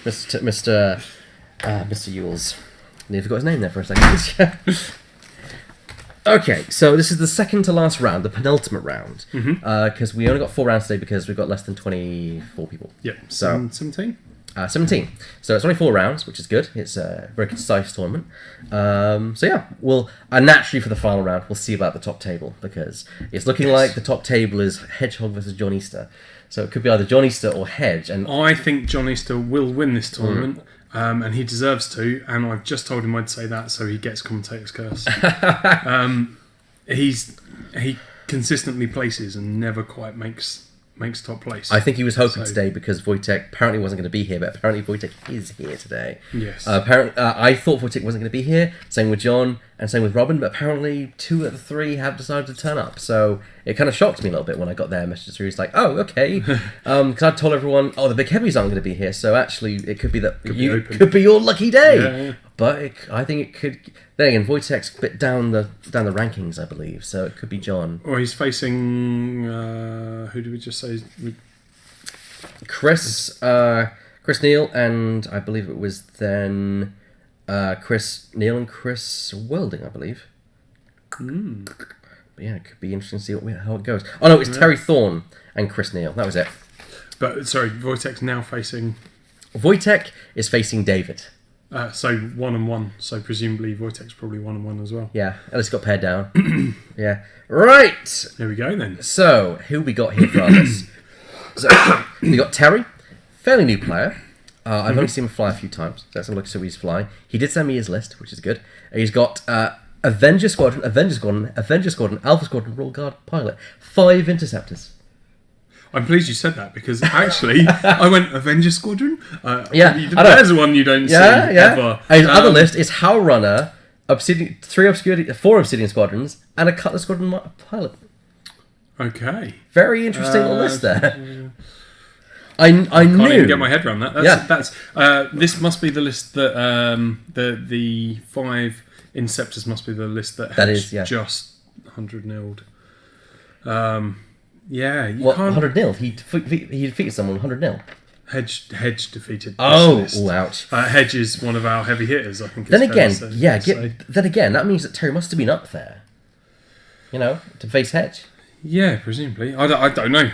Mr. Yules. I forgot his name there for a second. Okay, so this is the second to last round, the penultimate round, because we only got 4 rounds today because we've got less than 24 people. Yep. So 17. 17. So it's only 4 rounds, which is good. It's a very concise tournament. So yeah, we'll naturally for the final round we'll see about the top table because it's looking like the top table is Hedgehog versus John Easter. So it could be either John Easter or Hedge. And I think John Easter will win this tournament. And he deserves to, and I've just told him I'd say that, so he gets commentator's curse. He consistently places and never quite makes top place. I think he was hoping today because Wojtek apparently wasn't going to be here, but apparently Wojtek is here today. Yes. Apparently, I thought Wojtek wasn't going to be here, same with John and same with Robin, but apparently 2 of the 3 have decided to turn up. So it kind of shocked me a little bit when I got their messages through. It's like, oh, okay. Because I told everyone, oh, the big heavies aren't going to be here, so actually it could be that could be your lucky day. Yeah. But I think it could. Then again, Wojtek's a bit down the rankings, I believe, so it could be John. Or he's facing who did we just say? Chris Neal, and I believe it was then Chris Neal and Chris Welding, I believe. But yeah, it could be interesting to see how it goes. Oh no, it's Terry Thorne and Chris Neal. That was it. But sorry, Wojtek's now facing. Wojtek is facing David. So 1-1. So presumably Wojtek's probably 1-1 as well. Yeah, at least got paired down. Yeah. Right. There we go then. So who we got here for our list? So we got Terry, fairly new player. I've only seen him fly a few times. So let's have a look at he's flying. He did send me his list, which is good. He's got Avenger Squadron, Alpha Squadron, Royal Guard Pilot, 5 interceptors. I'm pleased you said that because actually I went Avenger Squadron. Yeah, there's one you don't see ever. His other list is Howl Runner, 4 Obsidian Squadrons, and a Cutlass Squadron Pilot. Okay. Very interesting little list there. I can't knew. even get my head around that. That's this must be the list that the 5 Inceptors must be the list that is just 100 nilled. Yeah, you can't. 100 nil. He defeated someone 100 nil. Hedge defeated. Ouch. Hedge is one of our heavy hitters, I think. Then again, that means that Terry must have been up there. You know, to face Hedge. Yeah, presumably. I don't know.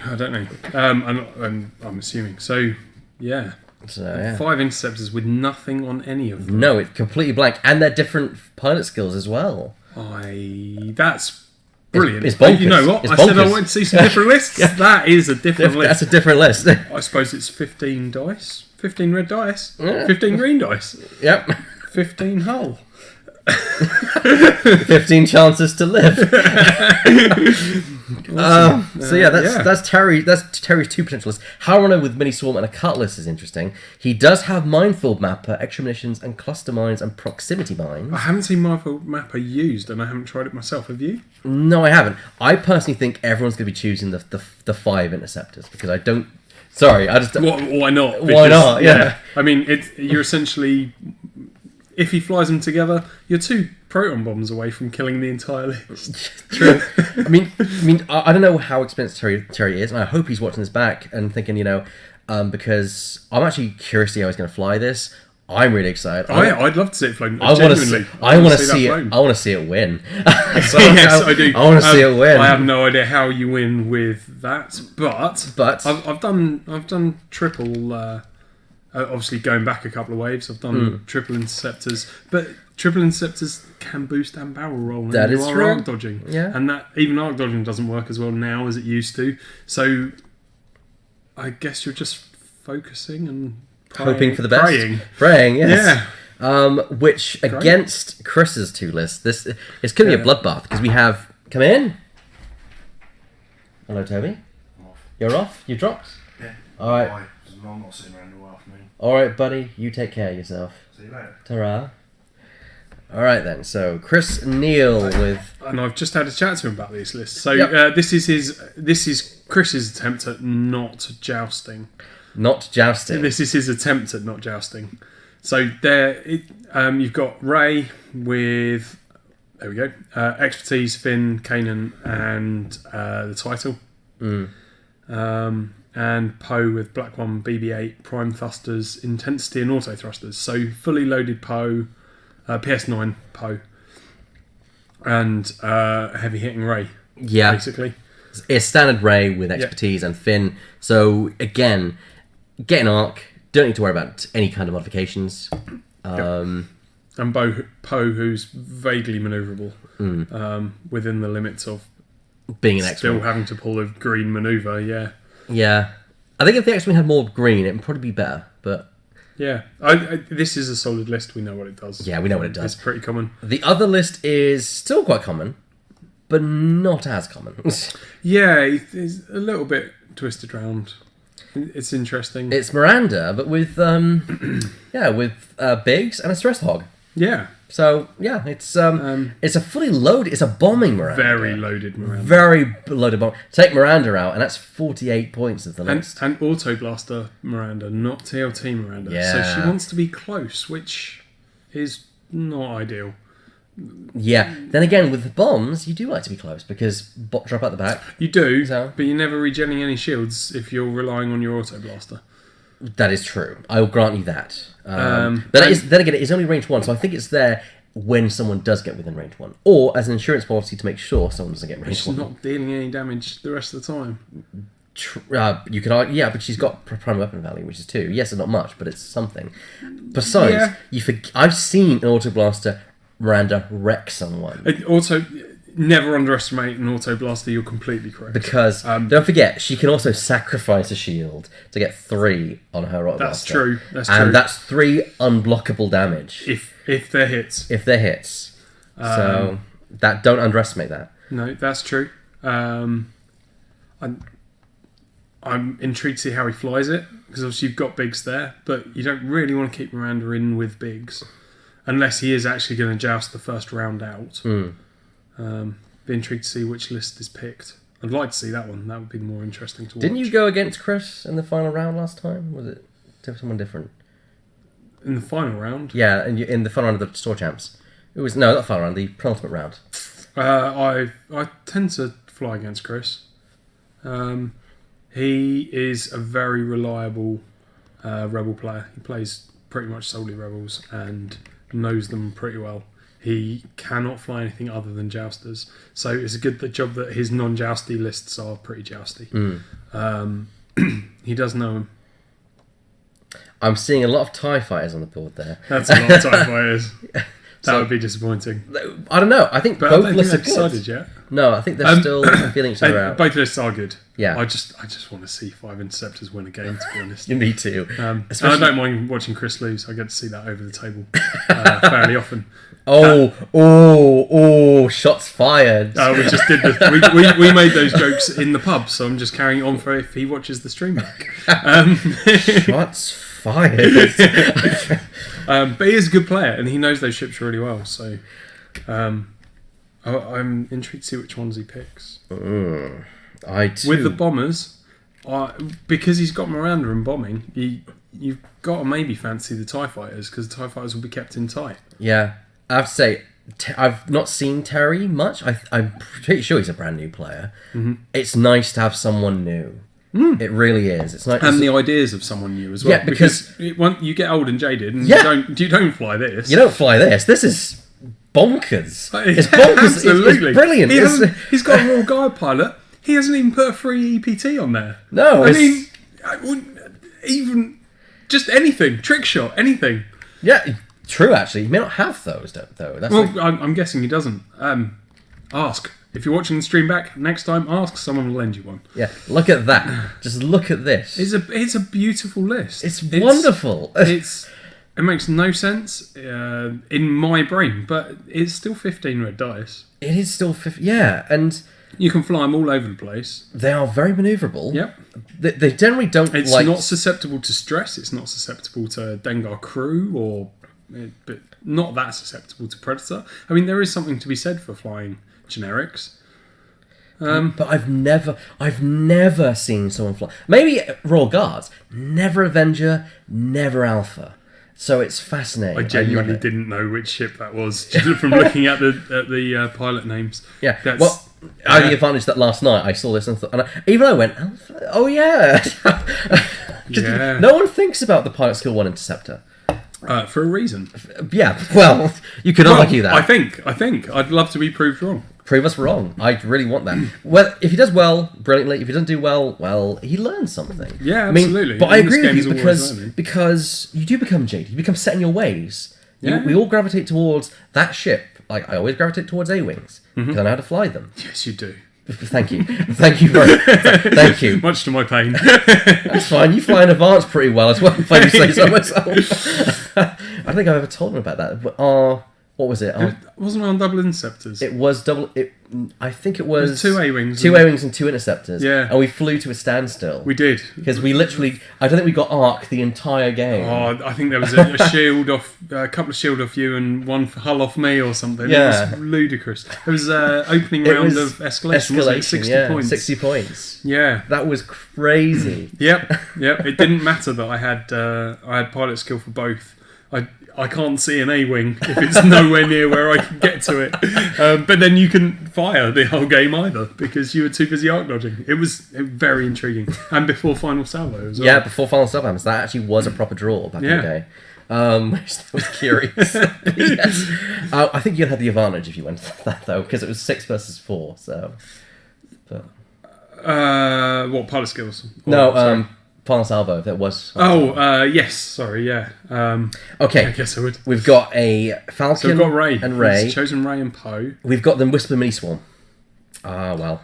I'm assuming. So, yeah. So, yeah. 5 interceptors with nothing on any of them. No, it's completely blank, and they're different pilot skills as well. That's brilliant. It's bonkers. You know what? It's I said I wanted to see some different lists. That is a different list. That's a different list. I suppose it's 15 dice, 15 red dice, 15 green dice. Yep. 15 hull. 15 chances to live. So yeah, that's Terry. That's Terry's 2 potential lists. Howrunner with mini swarm and a cutlass is interesting. He does have Minefield Mapper, extra munitions, and cluster mines and proximity mines. I haven't seen Minefield Mapper used, and I haven't tried it myself. Have you? No, I haven't. I personally think everyone's going to be choosing the 5 interceptors because I don't. Sorry, I just. Why not? Because, why not? Yeah. I mean, you're essentially. If he flies them together, you're 2 proton bombs away from killing the entire list. True. I mean, I don't know how expensive Terry is, and I hope he's watching this back and thinking, because I'm actually curious to see how he's going to fly this. I'm really excited. I'd love to see it flown. I want to see it. I want to see it win. Yes, I do. I want to see it win. I have no idea how you win with that, but I've done triple. Obviously, going back a couple of waves, I've done triple interceptors, but triple interceptors can boost and barrel roll. And that is true. Arc dodging, and that even arc dodging doesn't work as well now as it used to. So, I guess you're just focusing and hoping for the best, praying, yes. Yeah. Which great. Against Chris's 2 lists, this it's going to be a bloodbath because we have come in. Hello, Toby. I'm off. You're off. You dropped. Yeah. All right. I'm not sitting around all afternoon. All right, buddy. You take care of yourself. See you later. Ta-ra. All right then. So Chris Neal and I've just had a chat to him about these lists. So this is Chris's attempt at not jousting. Not jousting. This is his attempt at not jousting. So you've got Ray with expertise, Finn, Kanan, and the title. and Poe with Black 1 BB-8 prime thrusters, intensity and auto thrusters. So fully loaded Poe, PS9 Poe, and heavy hitting Ray. Yeah, basically. It's standard Ray with expertise and Finn. So again, get an arc. Don't need to worry about any kind of modifications. And Poe, who's vaguely manoeuvrable within the limits of being an still X-Wing. having to pull a green manoeuvre. Yeah. I think if the X-Wing had more green, it would probably be better. But yeah, this is a solid list. We know what it does. Yeah, we know what it does. It's pretty common. The other list is still quite common, but not as common. Yeah, it's a little bit twisted round. It's interesting. It's Miranda, but with Biggs and a stress hog. Yeah. So yeah, it's a fully loaded. It's a bombing Miranda. Very loaded Miranda. Very loaded bomb. Take Miranda out, and that's 48 points of the list. And Auto Blaster Miranda, not TLT Miranda. Yeah. So she wants to be close, which is not ideal. Yeah. Then again, with the bombs, you do like to be close because drop out the back. You do, So- but you're never regenerating any shields if you're relying on your Auto Blaster. That is true. I will grant you that. And- then again, it's only range 1, so I think it's there when someone does get within range 1, or as an insurance policy to make sure someone doesn't get range She's 1. not dealing any damage the rest of the time. You could argue, yeah, but she's got prime weapon value, which is 2. Yes, it's not much, but it's something. Besides, Yeah. I've seen an auto blaster Miranda wreck someone. Also, never underestimate an Auto Blaster. You're completely correct. Because don't forget, she can also sacrifice a shield to get 3 on her auto That's blaster. true. That's and true. that's 3 unblockable damage If they're hits. if they're hits. So don't underestimate that. No, that's true. I'm intrigued to see how he flies it, because obviously you've got Biggs there, but you don't really want to keep Miranda in with Biggs unless he is actually going to joust the first round out. Be intrigued to see which list is picked. I'd like to see that one. That would be more interesting to watch. Didn't you go against Chris in the final round last time? Was it someone different? in the final round? Yeah, in the final round of the Store Champs. It was not final round, the penultimate round. I tend to fly against Chris. He is a very reliable Rebel player. He plays pretty much solely Rebels and knows them pretty well. He cannot fly anything other than jousters, so it's a good job that his non-jousty lists are pretty jousty. He does know him. I'm seeing a lot of TIE fighters on the board there. That's a lot of TIE fighters. That would be disappointing. I don't know. I think But both I don't lists are think they've good. decided yet. No, I think they're still feeling each other out. Both lists are good. Yeah. I just want to see 5 Interceptors win a game, to be honest. Me too. And I don't mind watching Chris lose. I get to see that over the table fairly often. Shots fired. We just did we made those jokes in the pub, so I'm just carrying on for if he watches the stream back. Shots fired. But he is a good player, and he knows those ships really well. So I'm intrigued to see which ones he picks. I too. With the bombers, because he's got Miranda and bombing, you've got to maybe fancy the TIE fighters, because the TIE fighters will be kept in tight. Yeah, I have to say, I've not seen Terry much. I'm pretty sure he's a brand new player. Mm-hmm. It's nice to have someone new. It really is. It's nice, and the ideas of someone new as well. Yeah, because once you get old and jaded, and you don't fly this. You don't fly this. This is bonkers. It's Yeah, bonkers. absolutely. It's brilliant. He's got a raw guide pilot. He hasn't even put a free EPT on there. No, I mean, I wouldn't even just anything, trick shot, anything. Yeah, true. Actually, he may not have those though. That's I'm guessing he doesn't. Ask if you're watching the stream back next time. Ask, someone will lend you one. Yeah, look at that. Just look at this. It's a beautiful list. It's wonderful. It makes no sense in my brain, but it's still 15 red dice. It is still 50. Yeah, and you can fly them all over the place. They are very manoeuvrable. Yep. They generally don't. It's not susceptible to stress. It's not susceptible to Dengar crew, but not that susceptible to Predator. I mean, there is something to be said for flying generics. But I've never seen someone fly. Maybe Royal Guards, never Avenger, never Alpha. So it's fascinating. I genuinely didn't know which ship that was just from looking at the pilot names. Yeah. I had the advantage that last night I saw this and thought, even I went, oh yeah. Yeah. No one thinks about the pilot skill 1 interceptor. For a reason. Yeah, well, you could argue that. I think. I'd love to be proved wrong. Prove us wrong. I really want that. Well, if he does well, brilliantly. If he doesn't do well, he learns something. Yeah, absolutely. But I agree with you because you do become jaded. You become set in your ways. Yeah. We all gravitate towards that ship. Like, I always gravitate towards A-wings because I know how to fly them. Yes, you do. Thank you. Thank you. Much to my pain. That's fine. You fly in advance pretty well as well, if I do say so myself. I don't think I've ever told him about that. But what was it? Wasn't it on double interceptors? It was double. I think it was 2 A-wings. 2 A-wings and 2 interceptors. Yeah. And we flew to a standstill. We did. Because we literally, I don't think we got arc the entire game. Oh, I think there was a shield off, a couple of shield off you and one hull off me or something. Yeah. It was ludicrous. It was opening round of escalation, wasn't it? 60 points. 60 points. Yeah. That was crazy. Yep. It didn't matter that I had pilot skill for both. I can't see an A-wing if it's nowhere near where I can get to it. But then you couldn't fire the whole game either because you were too busy arc dodging. It was very intriguing. And before final salvo as well. Yeah, before final salvo happens. That actually was a proper draw back in the day. Which I was curious. Yes. I think you'd had the advantage if you went for that though, because it was 6 versus 4. So, but... what pilot skills? No, final salvo. That was. Yes. Sorry. Yeah. Okay. I guess I would. We've got a Falcon. So we've got Ray and Ray. He's chosen Ray and Poe. We've got the Whisper Mini Swarm. Well.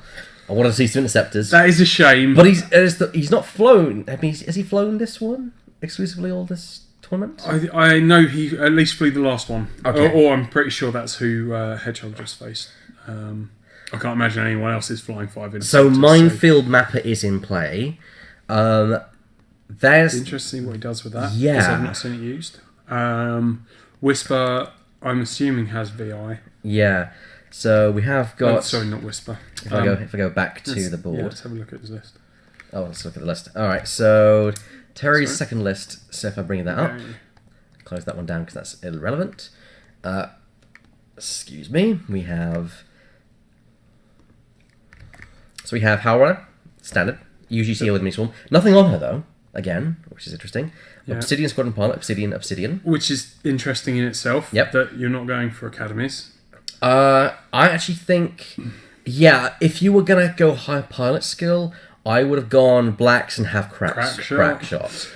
I wanted to see some interceptors. That is a shame. But he's not flown. I mean, has he flown this one exclusively all this tournament? I know he at least flew the last one. Okay. Or I'm pretty sure that's who Hedgehog just faced. I can't imagine anyone else is flying 5 interceptors. So Minefield Mapper is in play. There's interesting what he does with that. Yeah. Because I've not seen it used. Whisper, I'm assuming, has VI. Yeah. So we have got... sorry, not Whisper. If I go back to the board... Yeah, let's have a look at his list. Oh, let's look at the list. Alright, so Terry's second list. So if I bring that up... Close that one down because that's irrelevant. Excuse me. We have... So we have Howrunner, standard. Usually see her with Mini Swarm. Nothing on her though, again, which is interesting. Yeah. Obsidian Squadron Pilot, Obsidian. Which is interesting in itself, that you're not going for academies. I actually think, if you were going to go high pilot skill, I would have gone blacks and have crack shots.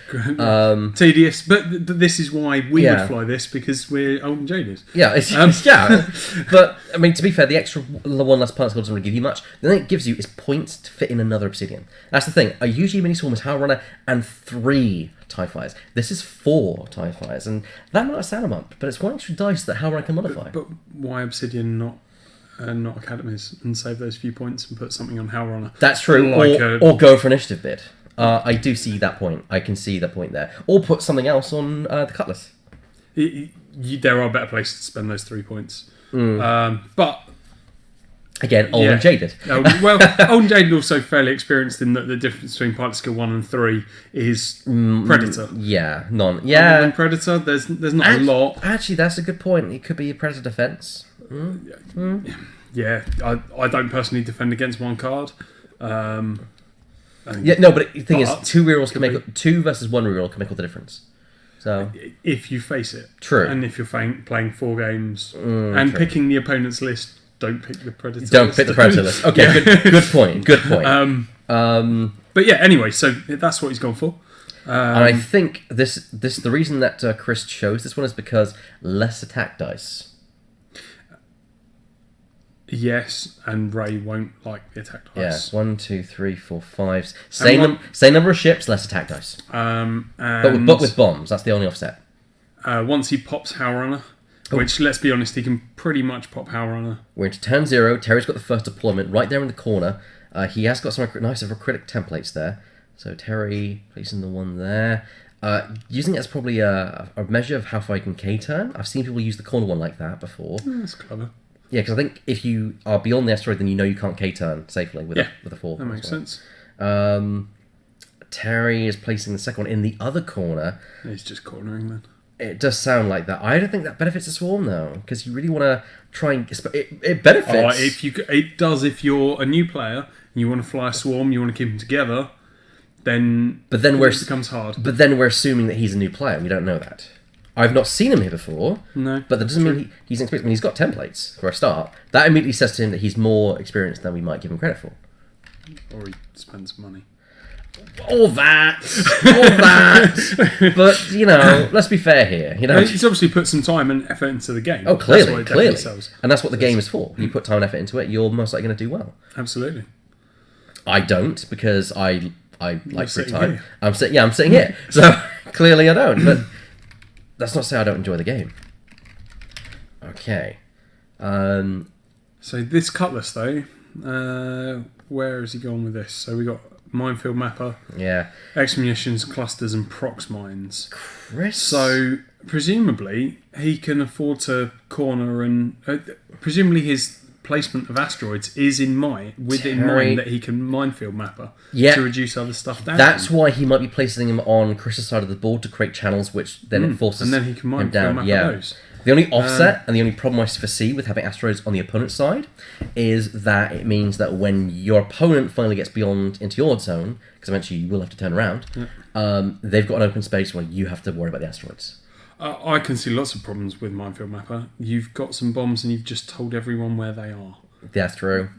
Tedious, but this is why we would fly this, because we're old and jaded. Yeah, but I mean, to be fair, the extra one less pilot skill doesn't really give you much. The thing it gives you is points to fit in another Obsidian. That's the thing. Usually Mini Swarm is Howrunner and 3 TIE Fighters. This is 4 TIE Fighters, and that might sound a month, but it's 1 extra dice that Howrunner can modify. But why Obsidian not academies and save those few points and put something on Howrunner? That's true. Or go for initiative bid. I do see that point. I can see that point there. Or put something else on the Cutlass. There are better places to spend those 3 points. But again, old and jaded. Old and jaded also fairly experienced in that the difference between pilot skill 1 and 3 is Predator. None. Other than Predator, there's not a lot. Actually, that's a good point. It could be a Predator defense. Yeah, I don't personally defend against 1 card. But the thing is, 2 rerolls can make 2 versus 1 reroll can make all the difference. So if you face it, true, and if you're playing 4 games and picking the opponent's list, don't pick the Predator. Don't pick the Predator list. Okay, good point. Good point. But yeah, anyway, so that's what he's gone for. And I think the reason that Chris chose this one is because less attack dice. Yes, and Ray won't like the attack dice. Yeah, 1, 2, 3, 4, 5. Same number of ships, less attack dice. But with bombs, that's the only offset. Once he pops Howrunner, which, let's be honest, he can pretty much pop Howrunner. We're into turn 0. Terry's got the first deployment right there in the corner. He has got some nice critic templates there. So Terry placing the one there. Using it as probably a measure of how far you can K-turn. I've seen people use the corner one like that before. That's clever. Yeah, because I think if you are beyond the asteroid, then you know you can't K-turn safely with a 4. That makes sense. Terry is placing the second one in the other corner. He's just cornering then. It does sound like that. I don't think that benefits a swarm though, because you really want to try and it benefits. It does if you're a new player and you want to fly a swarm, you want to keep them together. Then it becomes hard. But then we're assuming that he's a new player. We don't know that. I've not seen him here before. No, but that doesn't mean he's inexperienced. I mean, he's got templates for a start. That immediately says to him that he's more experienced than we might give him credit for. Or he spends money. All that. But let's be fair here. He's obviously put some time and effort into the game. Oh, clearly, and that's what the game is for. You put time and effort into it, you're most likely going to do well. Absolutely. I don't, because I like free time. Here. I'm sitting here. So clearly I don't. But that's not to say I don't enjoy the game. Okay. So this Cutlass though, where has he gone with this? So we got Minefield Mapper, Exmunitions, Clusters, and Prox Mines. Chris. So presumably he can afford to corner and presumably his placement of asteroids is in mind that he can Minefield Mapper to reduce other stuff down. That's why he might be placing them on Chris's side of the board to create channels, which then it forces and then he can Minefield Mapper those. The only offset and the only problem I foresee with having asteroids on the opponent's side is that it means that when your opponent finally gets into your zone, because eventually you will have to turn around, they've got an open space where you have to worry about the asteroids. I can see lots of problems with Minefield Mapper. You've got some bombs and you've just told everyone where they are. That's true.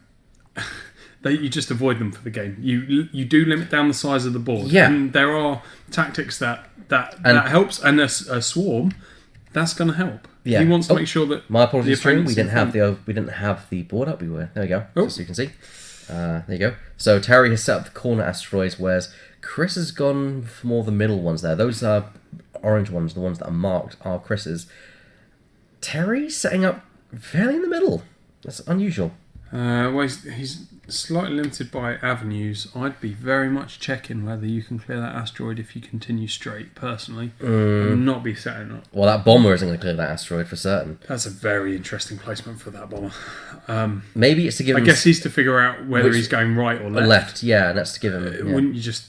You just avoid them for the game. You do limit down the size of the board. Yeah. And there are tactics that helps, and a swarm, that's going to help. Yeah. He wants to make sure that my apologies, we didn't have the board up. There we go. Just so you can see. There you go. So Terry has set up the corner asteroids, whereas Chris has gone for more the middle ones there. Those are orange ones, the ones that are marked are Chris's. Terry's setting up fairly in the middle. That's unusual. Well, he's slightly limited by avenues. I'd be very much checking whether you can clear that asteroid if you continue straight, personally. And not be setting up. Well, that bomber isn't going to clear that asteroid for certain. That's a very interesting placement for that bomber. Maybe it's to give him... I guess he's to figure out whether he's going right or left. Left, yeah, and that's to give him... Wouldn't you just...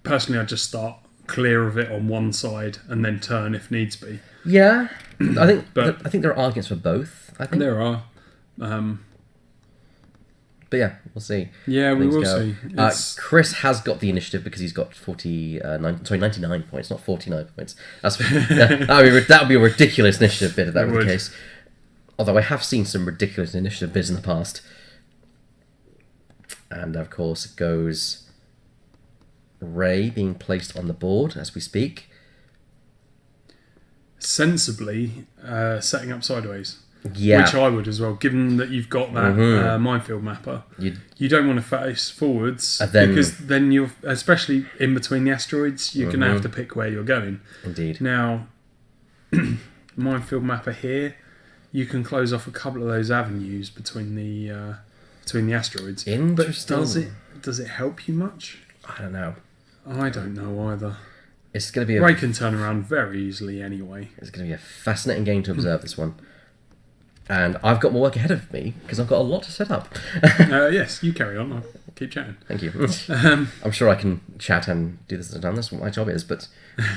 Personally, I'd just start clear of it on one side and then turn if needs be. Yeah, I think there are arguments for both. I think there are. But yeah, we'll see. Yeah, we will see. Chris has got the initiative because he's got 99 points, not 49 points. That would be a ridiculous initiative bid if that were the case. Although I have seen some ridiculous initiative bids in the past. And of course it goes Ray being placed on the board as we speak. Sensibly setting up sideways. Yeah. Which I would as well, given that you've got that Minefield Mapper. You don't want to face forwards because then you're, especially in between the asteroids, you're going to have to pick where you're going. Indeed. Now, Minefield Mapper here, you can close off a couple of those avenues between the asteroids. Interesting. But does it help you much? I don't know. I don't know either. It's going to be Ray can turn around very easily anyway. It's going to be a fascinating game to observe this one. And I've got more work ahead of me because I've got a lot to set up. Yes, you carry on. I'll keep chatting. Thank you. I'm sure I can chat and do this at a time. That's what my job is. But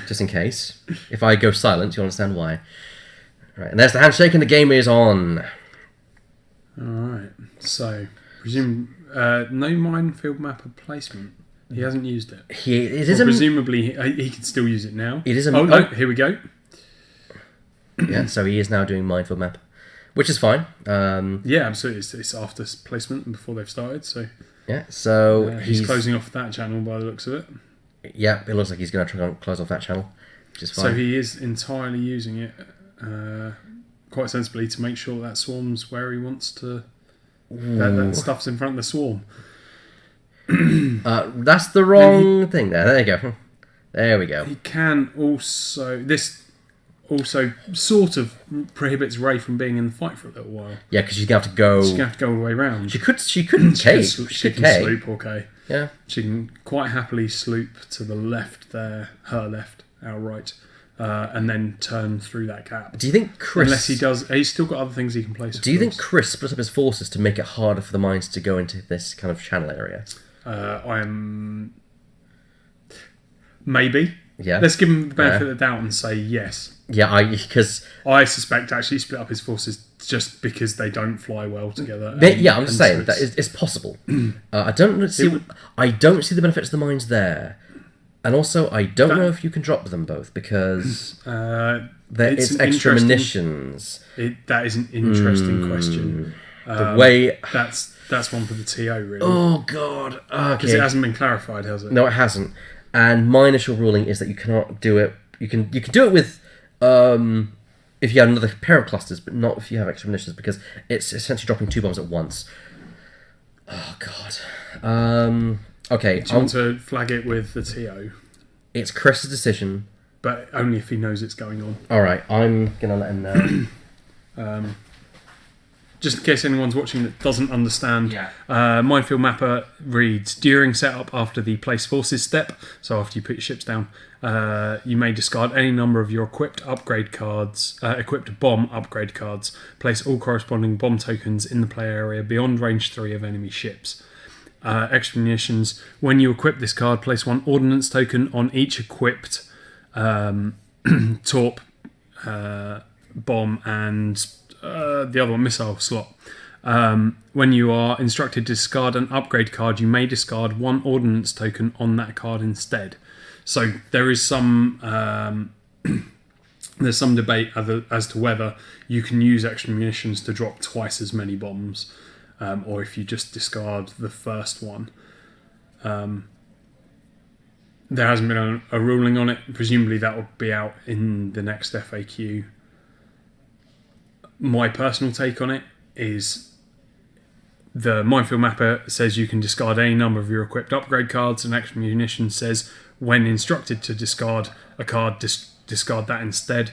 just in case, if I go silent, you'll understand why. Right, and there's the handshake and the game is on. All right. So, presume no Minefield Mapper placement. He hasn't used it. Presumably, he can still use it now. It is here we go. Yeah, so he is now doing Minefield Map. Which is fine. Yeah, absolutely. It's after placement and before they've started. So yeah, so he's closing off that channel by the looks of it. Yeah, it looks like he's going to try and close off that channel, which is fine. So he is entirely using it quite sensibly to make sure that swarm's where he wants to. That stuff's in front of the swarm. That's the wrong thing there. There you go. There we go. He can also... Also, sort of prohibits Ray from being in the fight for a little while. Yeah, because she's going to have to go... She's going to have to go all the way around. She couldn't K. She can sloop or K. Yeah. She can quite happily sloop to the left there, her left, our right, and then turn through that gap. Do you think Chris... Unless he does... He's still got other things he can place. Do you think Chris split up his forces to make it harder for the mines to go into this kind of channel area? I am... Maybe. Yeah. Let's give him the benefit of the doubt and say yes. Yeah, because I suspect actually split up his forces just because they don't fly well together. I'm just saying that it's possible. I don't see the benefits of the mines there, and also I don't know if you can drop them both because it's extra munitions. That is an interesting question. The way that's one for the TO really. Oh god, because it hasn't been clarified, has it? No, it hasn't. And my initial ruling is that you cannot do it. You can do it with if you have another pair of clusters, but not if you have extra munitions, because it's essentially dropping 2 bombs at once. Oh god. Okay. Do you want to flag it with the TO? It's Chris's decision, but only if he knows it's going on. All right, I'm gonna let him know. Just in case anyone's watching that doesn't understand, Minefield Mapper reads, during setup after the place forces step, so after you put your ships down, you may discard any number of your equipped upgrade cards, equipped bomb upgrade cards. Place all corresponding bomb tokens in the play area beyond range 3 of enemy ships. Extra munitions. When you equip this card, place 1 ordnance token on each equipped torp, bomb, and the other one, missile slot. When you are instructed to discard an upgrade card, you may discard 1 ordnance token on that card instead. So there is some there's some debate as to whether you can use extra munitions to drop twice as many bombs, or if you just discard the first one. There hasn't been a ruling on it. Presumably that will be out in the next FAQ. My personal take on it is the Minefield Mapper says you can discard any number of your equipped upgrade cards, and extra munition says when instructed to discard a card, discard that instead.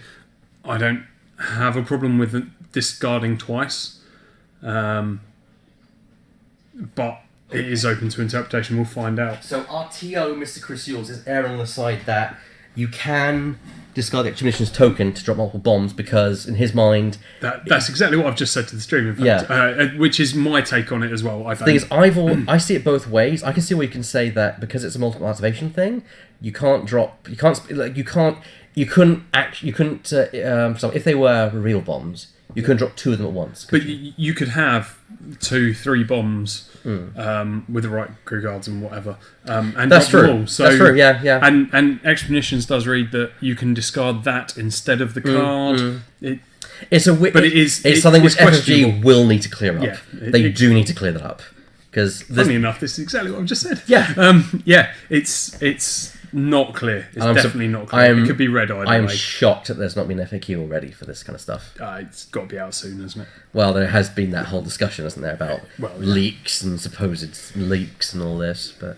I don't have a problem with discarding twice, but it is open to interpretation. We'll find out. So our TO, Mr. Chris Yules, is erring on the side that you can discard the extra munitions token to drop multiple bombs, because in his mind that's exactly what I've just said to the stream, in fact, which is my take on it as well. The thing is, I see it both ways. I can see where you can say that because it's a multiple activation thing, you couldn't so if they were real bombs, you couldn't drop 2 of them at once. But you could have 2-3 bombs with the right crew guards and whatever, and that's drop true. them all. So, that's true. Yeah. And extra munitions does read that you can discard that instead of the card. It's something which FFG will need to clear up. They do need to clear that up, because funny enough, this is exactly what I've just said. It's not clear. It's definitely not clear. It could be red either way. I'm shocked that there's not been FAQ already for this kind of stuff. It's got to be out soon, hasn't it? Well, there has been that whole discussion, hasn't there, about leaks and supposed leaks and all this, but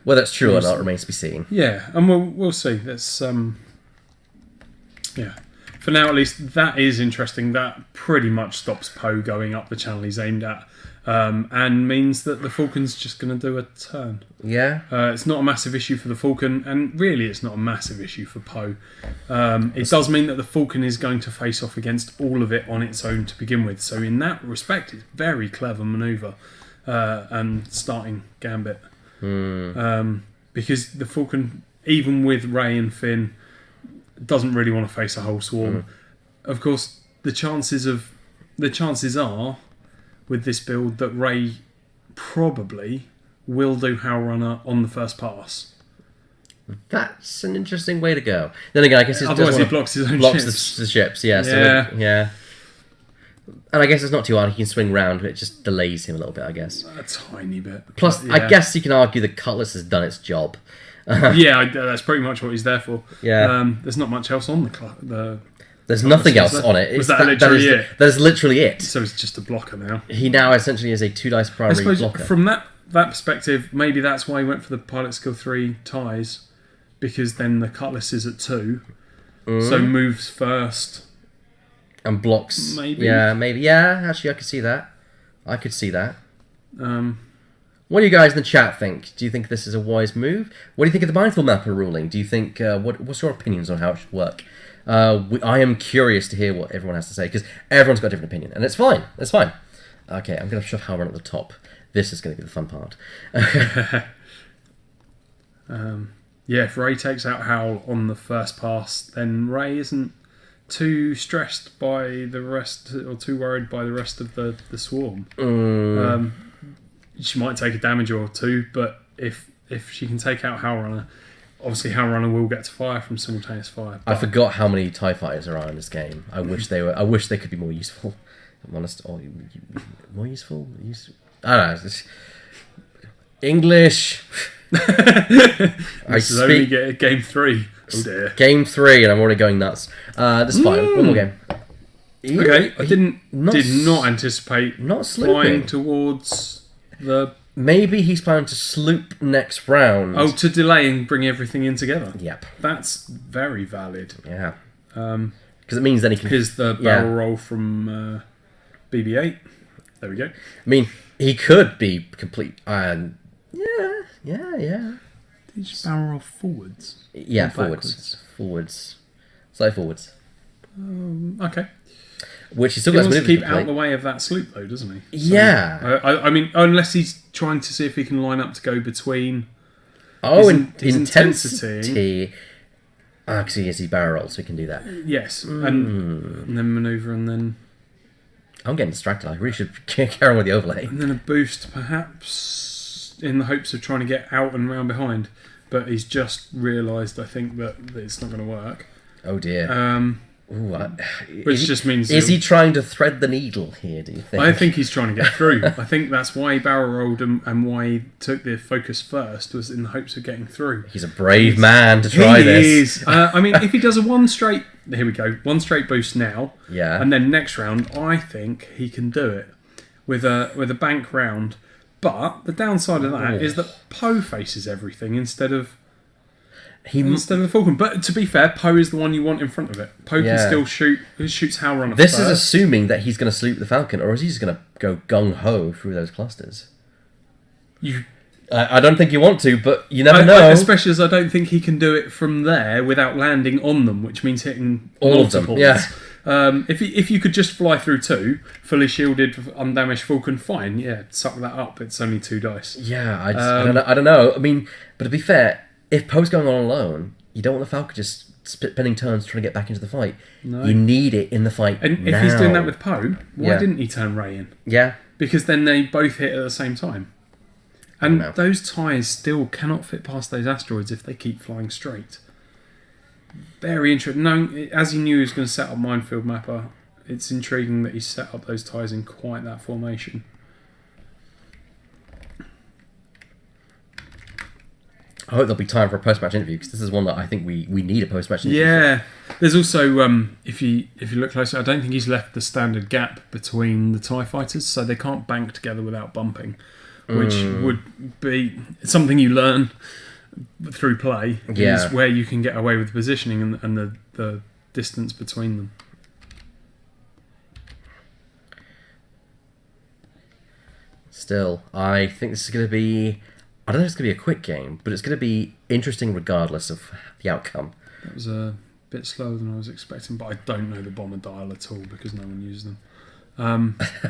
whether it's true or not remains to be seen. Yeah, and we'll see. That's for now at least, that is interesting. That pretty much stops Poe going up the channel he's aimed at, and means that the Falcon's just going to do a turn. Yeah. It's not a massive issue for the Falcon, and really it's not a massive issue for Poe. It does mean that the Falcon is going to face off against all of it on its own to begin with. So in that respect, it's very clever manoeuvre and starting Gambit. Because the Falcon, even with Ray and Finn, doesn't really want to face a whole swarm. Of course, the chances are with this build that Ray probably will do Howl Runner on the first pass. That's an interesting way to go. Then again, I guess otherwise he blocks his own ships. The ships, yeah. So and I guess it's not too hard. He can swing round, it just delays him a little bit, I guess. A tiny bit. Plus, I guess you can argue the Cutlass has done its job. That's pretty much what he's there for. Yeah. There's not much else on the There's nothing else on it. That is literally it. So it's just a blocker now. He now essentially is a 2-dice primary blocker. From that perspective, maybe that's why he went for the Pilot Skill 3 ties, because then the Cutlass is at 2, so moves first. And blocks. Maybe. Yeah, maybe. Yeah, actually, I could see that. What do you guys in the chat think? Do you think this is a wise move? What do you think of the Minefield Mapper ruling? Do you think what's your opinions on how it should work? I am curious to hear what everyone has to say, because everyone's got a different opinion, and it's fine. It's fine. Okay, I'm going to shove Howl Runner at the top. This is going to be the fun part. if Ray takes out Howl on the first pass, then Ray isn't too stressed by the rest, or too worried by the rest of the swarm. She might take a damage or two, but if she can take out Howl Runner, obviously Howl Runner will get to fire from simultaneous fire. I forgot how many TIE fighters there are in this game. I wish they were. I wish they could be more useful. I'm honest. Or more useful. I don't know. It's English. This is only game 3. Oh dear. Game 3, and I'm already going nuts. That's fine. One more game. Okay, I did not anticipate flying towards the. Maybe he's planning to sloop next round. Oh, to delay and bring everything in together. Yep. That's very valid. Yeah. Because it means then he can. Because the barrel roll from BB-8. There we go. I mean, he could be complete. Yeah. Did you just barrel roll forwards? Yeah, forwards. Slightly forwards. Okay. Which he still wants to keep out of the way of that sloop, though, doesn't he? So, yeah. I mean, unless he's trying to see if he can line up to go between. His intensity. Because he barrel rolls, so he can do that. Yes, and then manoeuvre, and then. I'm getting distracted. I really should carry on with the overlay. And then a boost, perhaps, in the hopes of trying to get out and round behind. But he's just realised, I think, that it's not going to work. Oh dear. Which just means... Is he trying to thread the needle here, do you think? I think he's trying to get through. I think that's why he barrel rolled and why he took the focus first, was in the hopes of getting through. He's a brave man to try this. He is. I mean, if he does one straight boost now, yeah, and then next round, I think he can do it with a bank round. But the downside of that is that Poe faces everything instead of the Falcon. But to be fair, Poe is the one you want in front of it. Poe can still shoot. He shoots Howl Runner This first. is assuming that he's going to sloop the Falcon, or is he just going to go gung-ho through those clusters? I don't think you want to, but you never know. Especially as I don't think he can do it from there without landing on them, which means hitting all of them. Yeah. If you could just fly through 2, fully shielded, undamaged Falcon, fine. Yeah, suck that up. It's only 2 dice. Yeah, I don't know. I mean, but to be fair, if Poe's going on alone, you don't want the Falcon just spinning turns trying to get back into the fight. No. You need it in the fight. And if he's doing that with Poe, why didn't he turn Ray in? Yeah. Because then they both hit at the same time. And those ties still cannot fit past those asteroids if they keep flying straight. Very interesting. Knowing, as he knew he was going to set up Minefield Mapper, it's intriguing that he set up those ties in quite that formation. I hope there'll be time for a post-match interview, because this is one that I think we need a post-match interview. Yeah. There's also, if you look closer, I don't think he's left the standard gap between the TIE fighters, so they can't bank together without bumping, which would be something you learn through play, is where you can get away with positioning and the distance between them. Still, I think this is going to be... I don't know if it's going to be a quick game, but it's going to be interesting regardless of the outcome. That was a bit slower than I was expecting, but I don't know the bomber dial at all because no one uses them.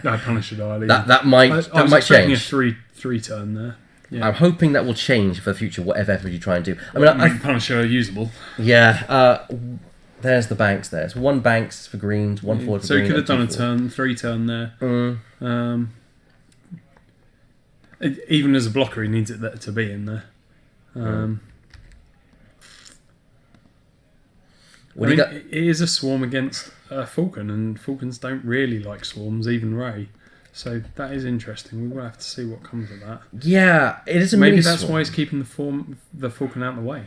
Punisher dial. That might change. A three turn there. Yeah. I'm hoping that will change for the future, whatever effort you try and do. I mean, Punisher are usable. Yeah. There's the banks there. It's 1 banks for greens, 1 forward for green. So he could have done a 3-turn there. Even as a blocker, he needs it to be in there. It is a swarm against a Falcon, and Falcons don't really like swarms, even Ray. So that is interesting. We will have to see what comes of that. Yeah, it is a Maybe mini that's swarm. why he's keeping the Falcon out of the way.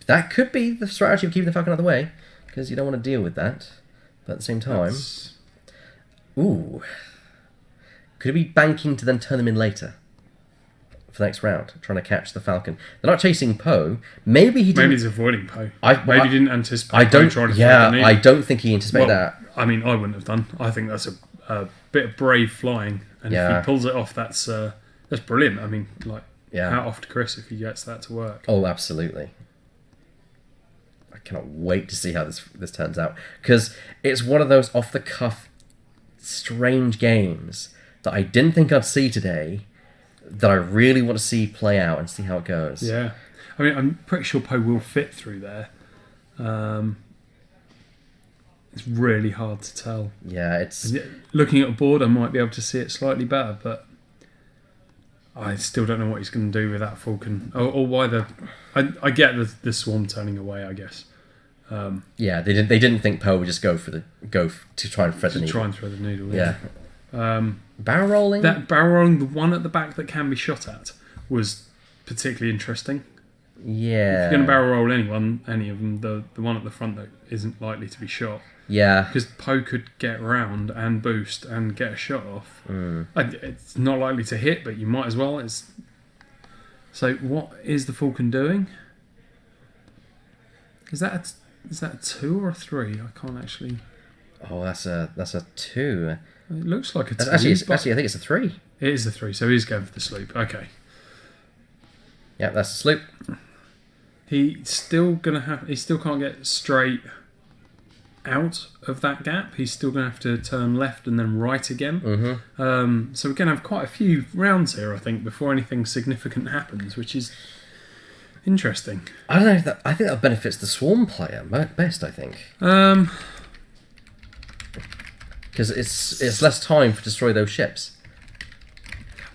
That could be the strategy of keeping the Falcon out of the way, because you don't want to deal with that. But at the same time... Ooh. Could it be banking to then turn them in later? For the next round, trying to catch the Falcon. They're not chasing Poe. Maybe he's avoiding Poe. Maybe he didn't anticipate. I don't think he anticipated that. I mean, I wouldn't have done. I think that's a bit of brave flying, and if he pulls it off, that's brilliant. I mean, hat off to Chris if he gets that to work. Oh, absolutely. I cannot wait to see how this turns out, because it's one of those off the cuff, strange games that I didn't think I'd see today. That I really want to see play out and see how it goes. Yeah. I mean, I'm pretty sure Poe will fit through there. It's really hard to tell. Yeah, it's... Looking at a board, I might be able to see it slightly better, but I still don't know what he's going to do with that Falcon. Or why the... I get the Swarm turning away, I guess. Yeah, they didn't think Poe would just go to try and thread the needle. Try and thread the needle, yeah. Barrel rolling? That barrel rolling, the one at the back that can be shot at, was particularly interesting. Yeah. If you're going to barrel roll any of them, the one at the front that isn't likely to be shot. Yeah. Because Poe could get round and boost and get a shot off. It's not likely to hit, but you might as well. So what is the Falcon doing? Is that a 2 or a 3? I can't actually... Oh, that's a 2. It looks like a 2. Actually, I think it's a 3. It is a 3, so he's going for the sloop. Okay. Yeah, that's the sloop. He still can't get straight out of that gap. He's still going to have to turn left and then right again. Mm-hmm. So we're going to have quite a few rounds here, I think, before anything significant happens, which is interesting. I don't know. I think that benefits the Swarm player best. I think because it's less time to destroy those ships.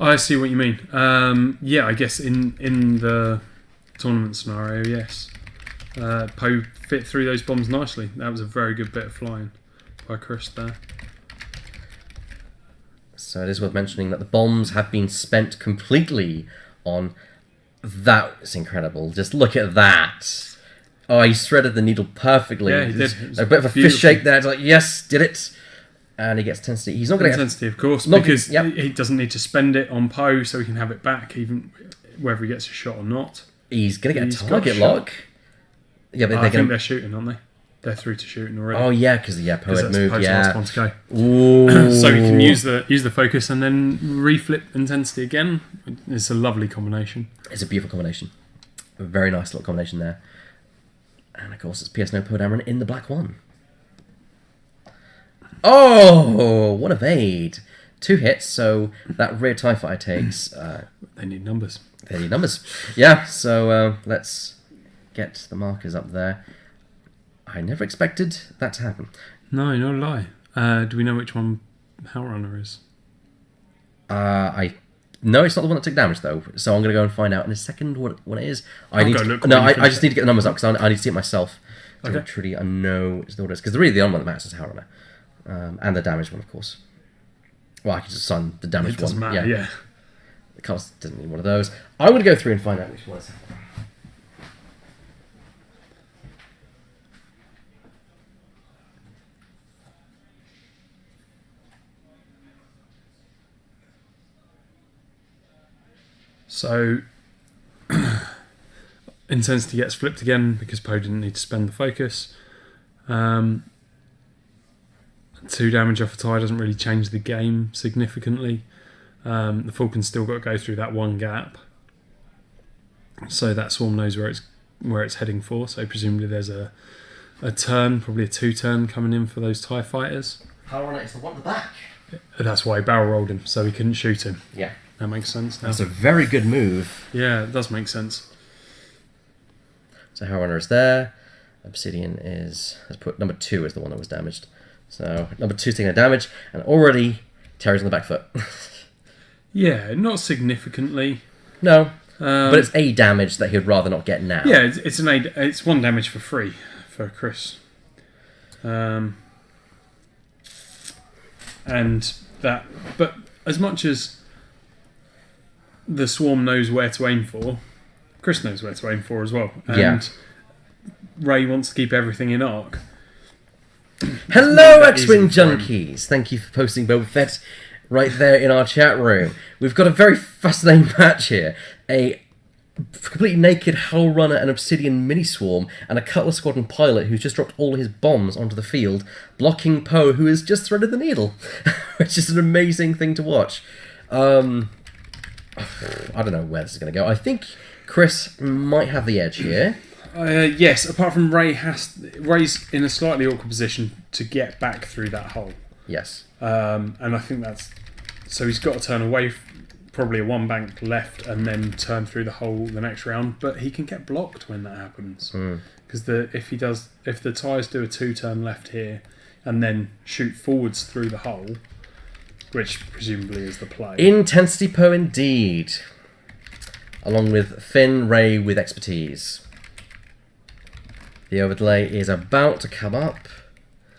I see what you mean. Yeah, I guess in the tournament scenario, yes. Poe fit through those bombs nicely. That was a very good bit of flying by Chris there. So it is worth mentioning that the bombs have been spent completely on... That's incredible. Just look at that. Oh, he threaded the needle perfectly. Yeah, he did. A bit of a fish shake there. It's like, yes, did it. And he gets intensity. He's not going to get... Intensity, of course, because he doesn't need to spend it on Poe, so he can have it back, even whether he gets a shot or not. He's going to get a target lock. Yeah, but I think they're shooting, aren't they? They're through to shooting already. Oh yeah, because Poe had moved. Poe's Yeah. last one to go. Ooh. So he can use the focus and then reflip intensity again. It's a lovely combination. It's a beautiful combination. A very nice little combination there. And of course, it's PS No Poe Dameron in the black one. Oh, one evade. 2 hits, so that rear TIE fighter takes... They need numbers. They need numbers. Yeah, so let's get the markers up there. I never expected that to happen. No lie. Do we know which one Hellrunner is? No, it's not the one that took damage, though. So I'm going to go and find out in a second what it is. I just need to get the numbers up, because I need to see it myself. To truly know which order it is. Because really the only one that matters is Hellrunner. And the damage one, of course. Well, I can just assign the damage one. It doesn't matter, yeah. The cost doesn't need one of those. I'm going to go through and find out which one is. So, intensity gets flipped again because Poe didn't need to spend the focus. 2 damage off a tie doesn't really change the game significantly. The Falcon's still got to go through that one gap. So that Swarm knows where it's heading for. So presumably there's a turn, probably a 2-turn coming in for those TIE fighters. Hellrunner is the one at the back. That's why he barrel rolled him, so he couldn't shoot him. Yeah. That makes sense now. That's a very good move. Yeah, it does make sense. So Hellrunner is there. Obsidian has put number 2 as the one that was damaged. So number 2's taking the damage, and already Terry's on the back foot. Yeah, not significantly. No, but it's a damage that he'd rather not get now. Yeah, it's 1 damage for free for Chris. And that, but as much as the Swarm knows where to aim for, Chris knows where to aim for as well. And Ray wants to keep everything in arc. Hello, X-Wing Junkies! Thank you for posting Boba Fett right there in our chat room. We've got a very fascinating match here. A completely naked Hellrunner and Obsidian mini-swarm, and a Cutlass Squadron pilot who's just dropped all his bombs onto the field, blocking Poe, who has just threaded the needle. Which is an amazing thing to watch. I don't know where this is going to go. I think Chris might have the edge here. Yes, apart from Ray's in a slightly awkward position to get back through that hole. Yes. And I think so he's got to turn away probably a one bank left and then turn through the hole the next round. But he can get blocked when that happens because if the tyres do a 2-turn left here and then shoot forwards through the hole, which presumably is the play. Intensity Poe indeed, along with Finn Ray with expertise. The overlay is about to come up.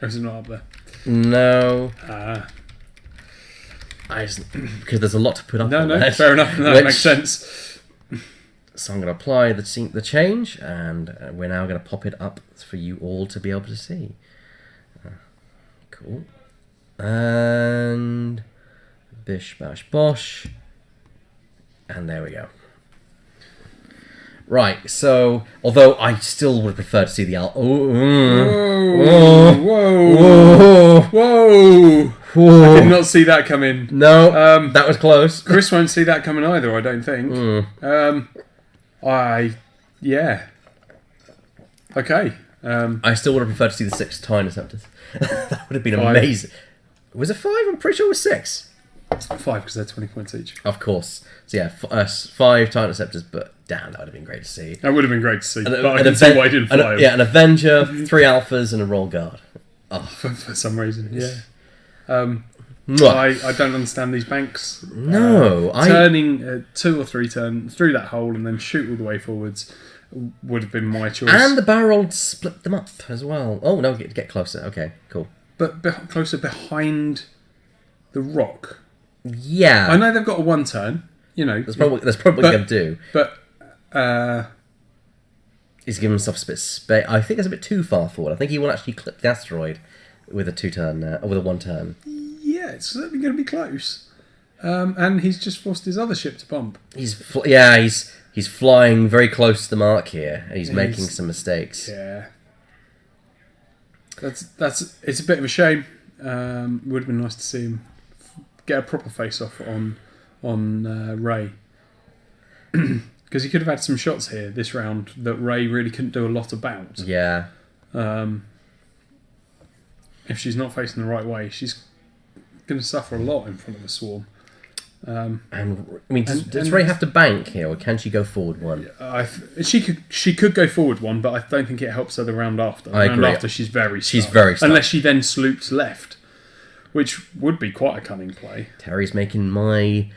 Or is it not up there? No. Because there's a lot to put up. No, fair enough. No, it makes sense. So I'm going to apply the change, and we're now going to pop it up for you all to be able to see. Cool. And bish bash bosh, and there we go. Right, so although I still would prefer to see the Whoa! I did not see that coming. No, that was close. Chris won't see that coming either, I don't think. Okay. I still would have preferred to see the 6 Time Interceptors. That would have been amazing. Was it 5? I'm pretty sure it was 6. 5 because they're 20 points each. Of course. So yeah, 5 Time Interceptors, but damn, that would have been great to see. That would have been great to see, but I can see why he didn't fly them. Yeah, an Avenger, 3 Alphas, and a Royal Guard. Oh. For some reason, yeah. I don't understand these banks. No. Turning 2 or 3 turns through that hole and then shoot all the way forwards would have been my choice. And the barrel roll split them up as well. Oh, no, get closer. Okay, cool. But closer behind the rock. Yeah. I know they've got a 1 turn, That's probably what you're going to do. But he's giving himself a bit of space. I think it's a bit too far forward. I think he will actually clip the Asteroid with a 2-turn, or with a 1-turn. Yeah, it's certainly going to be close. And he's just forced his other ship to bump. He's flying very close to the mark here, and he's making some mistakes. Yeah. It's a bit of a shame. Would have been nice to see him get a proper face-off on Ray. Because he could have had some shots here this round that Ray really couldn't do a lot about. Yeah. If she's not facing the right way, she's going to suffer a lot in front of a swarm. Does Ray have to bank here, or can she go forward 1? She could go forward 1, but I don't think it helps her the round after. I agree. After she's very stuck. Unless she then sloops left, which would be quite a cunning play. Terry's making my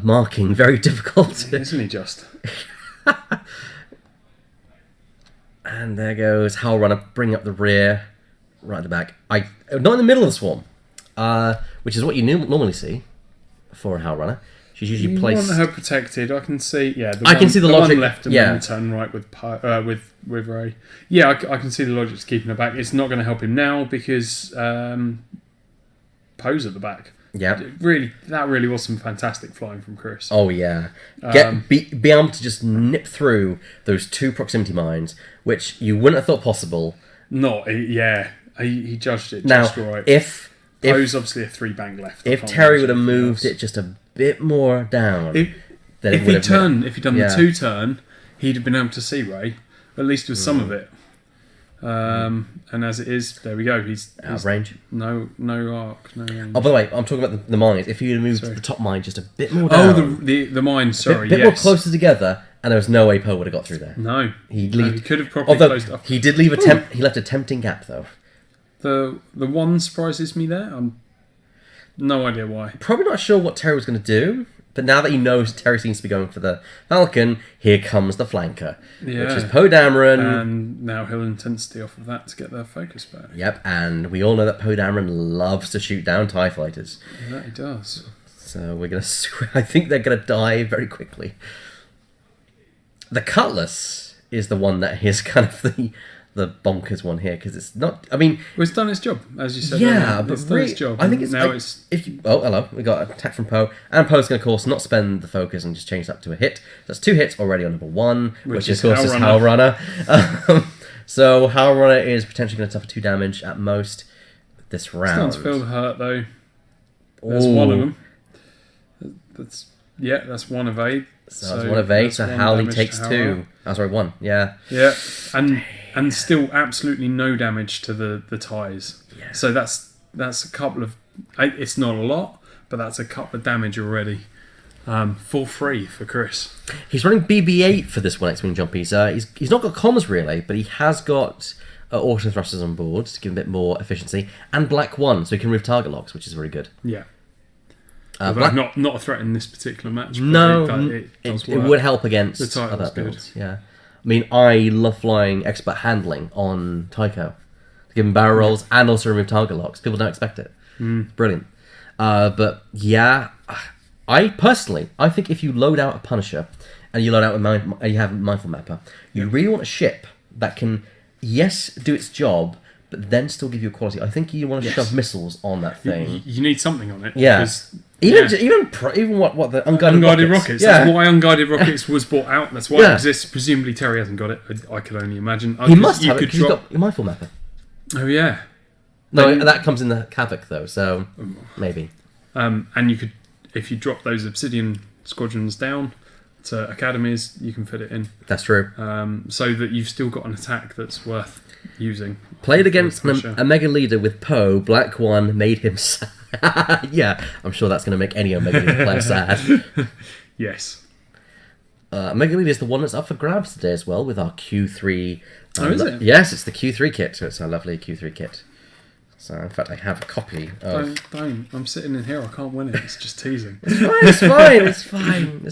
marking very difficult. Isn't he just? And there goes Howl Runner, bring up the rear, right at the back. Not in the middle of the swarm, which is what you normally see for a Howl Runner. She's usually placed. You want her protected. I can see. Yeah, I can see the logic. One left and then turn right with Ray. Yeah, I can see the logic to keeping her back. It's not going to help him now because Poe's at the back. Yeah, that really was some fantastic flying from Chris. Oh yeah, be able to just nip through those 2 proximity mines, which you wouldn't have thought possible. He judged it now, just right. If Poe's obviously a 3 bank left. If Terry would have moved it just a bit more down, if he'd done the 2-turn, he'd have been able to see Ray, at least with some of it. And as it is, there we go. He's out of range. No arc, no range. Oh, by the way, I'm talking about the mines. If he had moved the top mine just a bit more down. Oh, the mine. Sorry, a bit more closer together, and there was no way Poe would have got through there. No, he could have probably closed up. He did leave he left a tempting gap though. The one surprises me there. I'm no idea why. Probably not sure what Terry was going to do. But now that he knows Terry seems to be going for the Falcon, here comes the flanker, which is Poe Dameron. And now he'll intensity off of that to get their focus back. Yep, and we all know that Poe Dameron loves to shoot down TIE fighters. Yeah, he does. So we're going to... I think they're going to die very quickly. The Cutlass is the one that is kind of the bonkers one here, because it's not... I mean... Well, it's done its job, as you said. Yeah, but it's done its job. I think it's... Now oh, hello. We got an attack from Poe. And Poe's going to, of course, not spend the focus and just change that to a hit. That's 2 hits already on number 1, which of course is Howl Runner. So Howl Runner is potentially going to suffer 2 damage at most this round. Starting to feel the hurt, though. There's one of them. That's 1 of 8. So that's 1 of 8, so Howley takes 2. Oh, sorry, 1, yeah. Yeah, and still absolutely no damage to the ties. Yeah. So that's a couple of... It's not a lot, but that's a couple of damage already. For free for Chris. He's running BB-8 for this one X-Wing jump. He's not got comms really, but he has got auto thrusters on board to give him a bit more efficiency, and Black 1, so he can remove target locks, which is very good. Yeah. Not a threat in this particular match. But No, it would help against the title's other good. builds. Yeah, I mean, I love flying expert handling on Tycho to give him barrel rolls and also remove target locks. People don't expect it. Brilliant. But yeah, I think if you load out a Punisher and you load out you have a Mindful Mapper, you really want a ship that can, yes, do its job, but then still give you a quality. I think you want to shove missiles on that thing. You need something on it. Yeah. Even what the unguided rockets. Yeah. That's why unguided rockets was brought out. That's why it exists. Presumably Terry hasn't got it. I could only imagine. He must have it because he's got your Mindful Mapper. Oh yeah. No, that comes in the Havoc though, so maybe. And you could, if you drop those Obsidian squadrons down to academies, you can fit it in. That's true. So that you've still got an attack that's worth using. Played against a Omega Leader with Poe, Black 1 made him sad. Yeah, I'm sure that's going to make any Omega Leader player sad. Yes. Omega Leader is the one that's up for grabs today as well with our Q3. Is it? Yes, it's the Q3 kit, so it's our lovely Q3 kit. So, in fact, I have a copy of... Don't. I'm sitting in here. I can't win it. It's just teasing. It's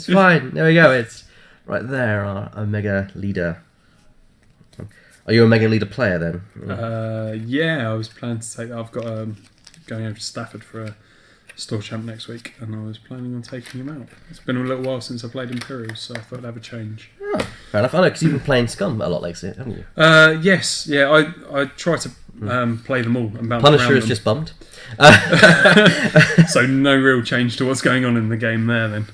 fine. There we go. It's right there, our Omega Leader. Are you a Omega Leader player, then? Yeah, I was planning to take... I've got going over to Stafford for a store champ next week, and I was planning on taking him out. It's been a little while since I played Imperials, so I thought I'd have a change. Oh, fair enough. I know, because you've been playing Scum a lot lately, haven't you? Yes. Yeah, I try to... play them all and bounce Punisher around is them. just bummed. So no real change to what's going on in the game there then.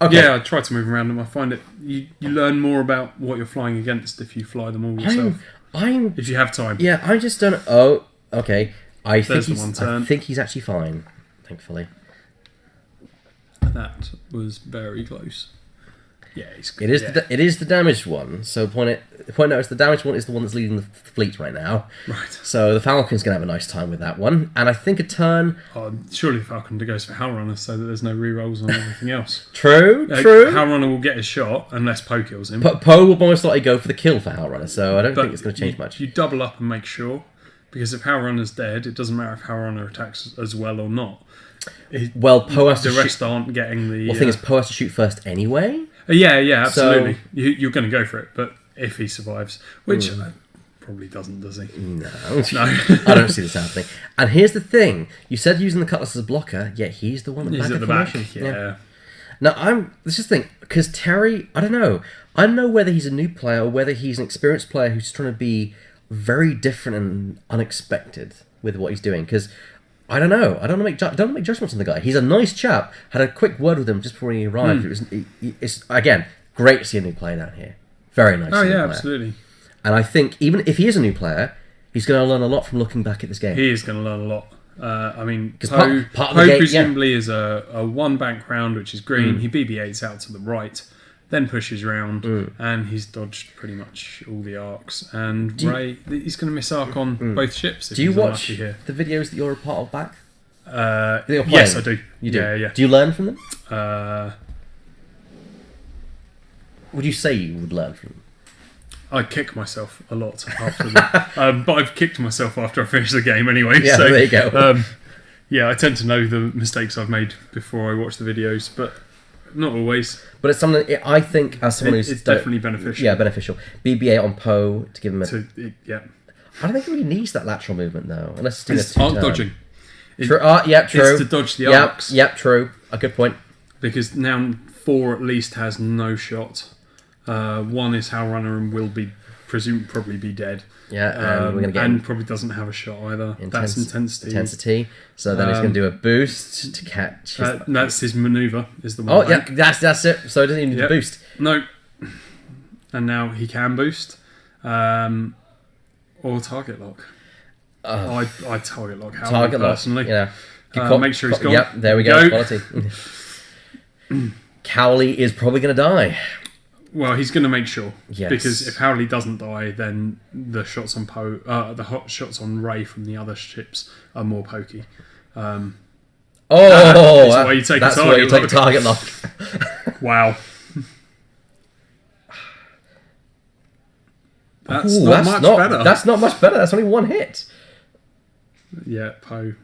Okay. Yeah, I try to move around them. I find it you learn more about what you're flying against if you fly them all yourself. If you have time. Yeah, I just don't... Oh, okay. I There's think he's actually fine, thankfully. That was very close. Yeah, he's good. It is the damaged one. So point out is the damaged one is the one that's leading the fleet right now. Right. So the Falcon's gonna have a nice time with that one, and I think a turn. Surely the Falcon goes for Hellrunner so that there's no rerolls on everything else. True. Hellrunner will get his shot unless Poe kills him. Poe will most likely go for the kill for Hellrunner, so I don't think it's going to change much. You double up and make sure, because if Hellrunner's dead, it doesn't matter if Hellrunner attacks as well or not. Poe has the rest aren't getting the. Well, the thing is, Poe has to shoot first anyway. Yeah, absolutely. So, you're going to go for it, but if he survives, which probably doesn't, does he? No. I don't see this happening. And here's the thing: you said using the Cutlass as a blocker, yet he's the one at the back. Yeah. Now this is the thing, because Terry, I don't know whether he's a new player or whether he's an experienced player who's trying to be very different and unexpected with what he's doing. Because I don't know. I don't want to make judgments on the guy. He's a nice chap. Had a quick word with him just before he arrived. It's again great to see a new player down here. Very nice. Oh yeah, absolutely. And I think even if he is a new player, he's going to learn a lot from looking back at this game. He is going to learn a lot. I mean, Poe presumably is a one bank round, which is green. He BB-8s out to the right, then pushes round, and he's dodged pretty much all the arcs. And Ray, he's going to miss arc on both ships. Do you watch the videos that you're a part of back? Yes, I do. You do? Yeah. Do you learn from them? Would you say you would learn from them? I kick myself a lot after them. But I've kicked myself after I finish the game anyway. Yeah, so, there you go. I tend to know the mistakes I've made before I watch the videos, but not always. But it's something I think as someone who's... It's definitely beneficial. Yeah, beneficial. BB-8 on Poe to give him a... Yeah. I don't think he really needs that lateral movement, though. Unless it's arc dodging. True. True. It's to dodge the arcs. Yep, true. A good point. Because now 4 at least has no shot. 1 is Hellrunner and will be probably be dead. Yeah, and we're gonna get and probably doesn't have a shot either. That's intensity. So then he's going to do a boost to catch. That's his manoeuvre. Is the one. Oh yeah, that's it. So he doesn't even need to boost. No. And now he can boost, or target lock. I target lock. Target lock personally. Yeah. Make sure he's gone. Yep. There we go. Quality. Cowley is probably going to die. Well, he's going to make sure. Yes. Because if Howley doesn't die, then the shots on Poe, the hot shots on Ray from the other ships are more pokey. Oh, that's why you take that's a why you target take a target lock. Wow. That's Ooh, not much better. That's not much better. That's only one hit. Yeah, Poe.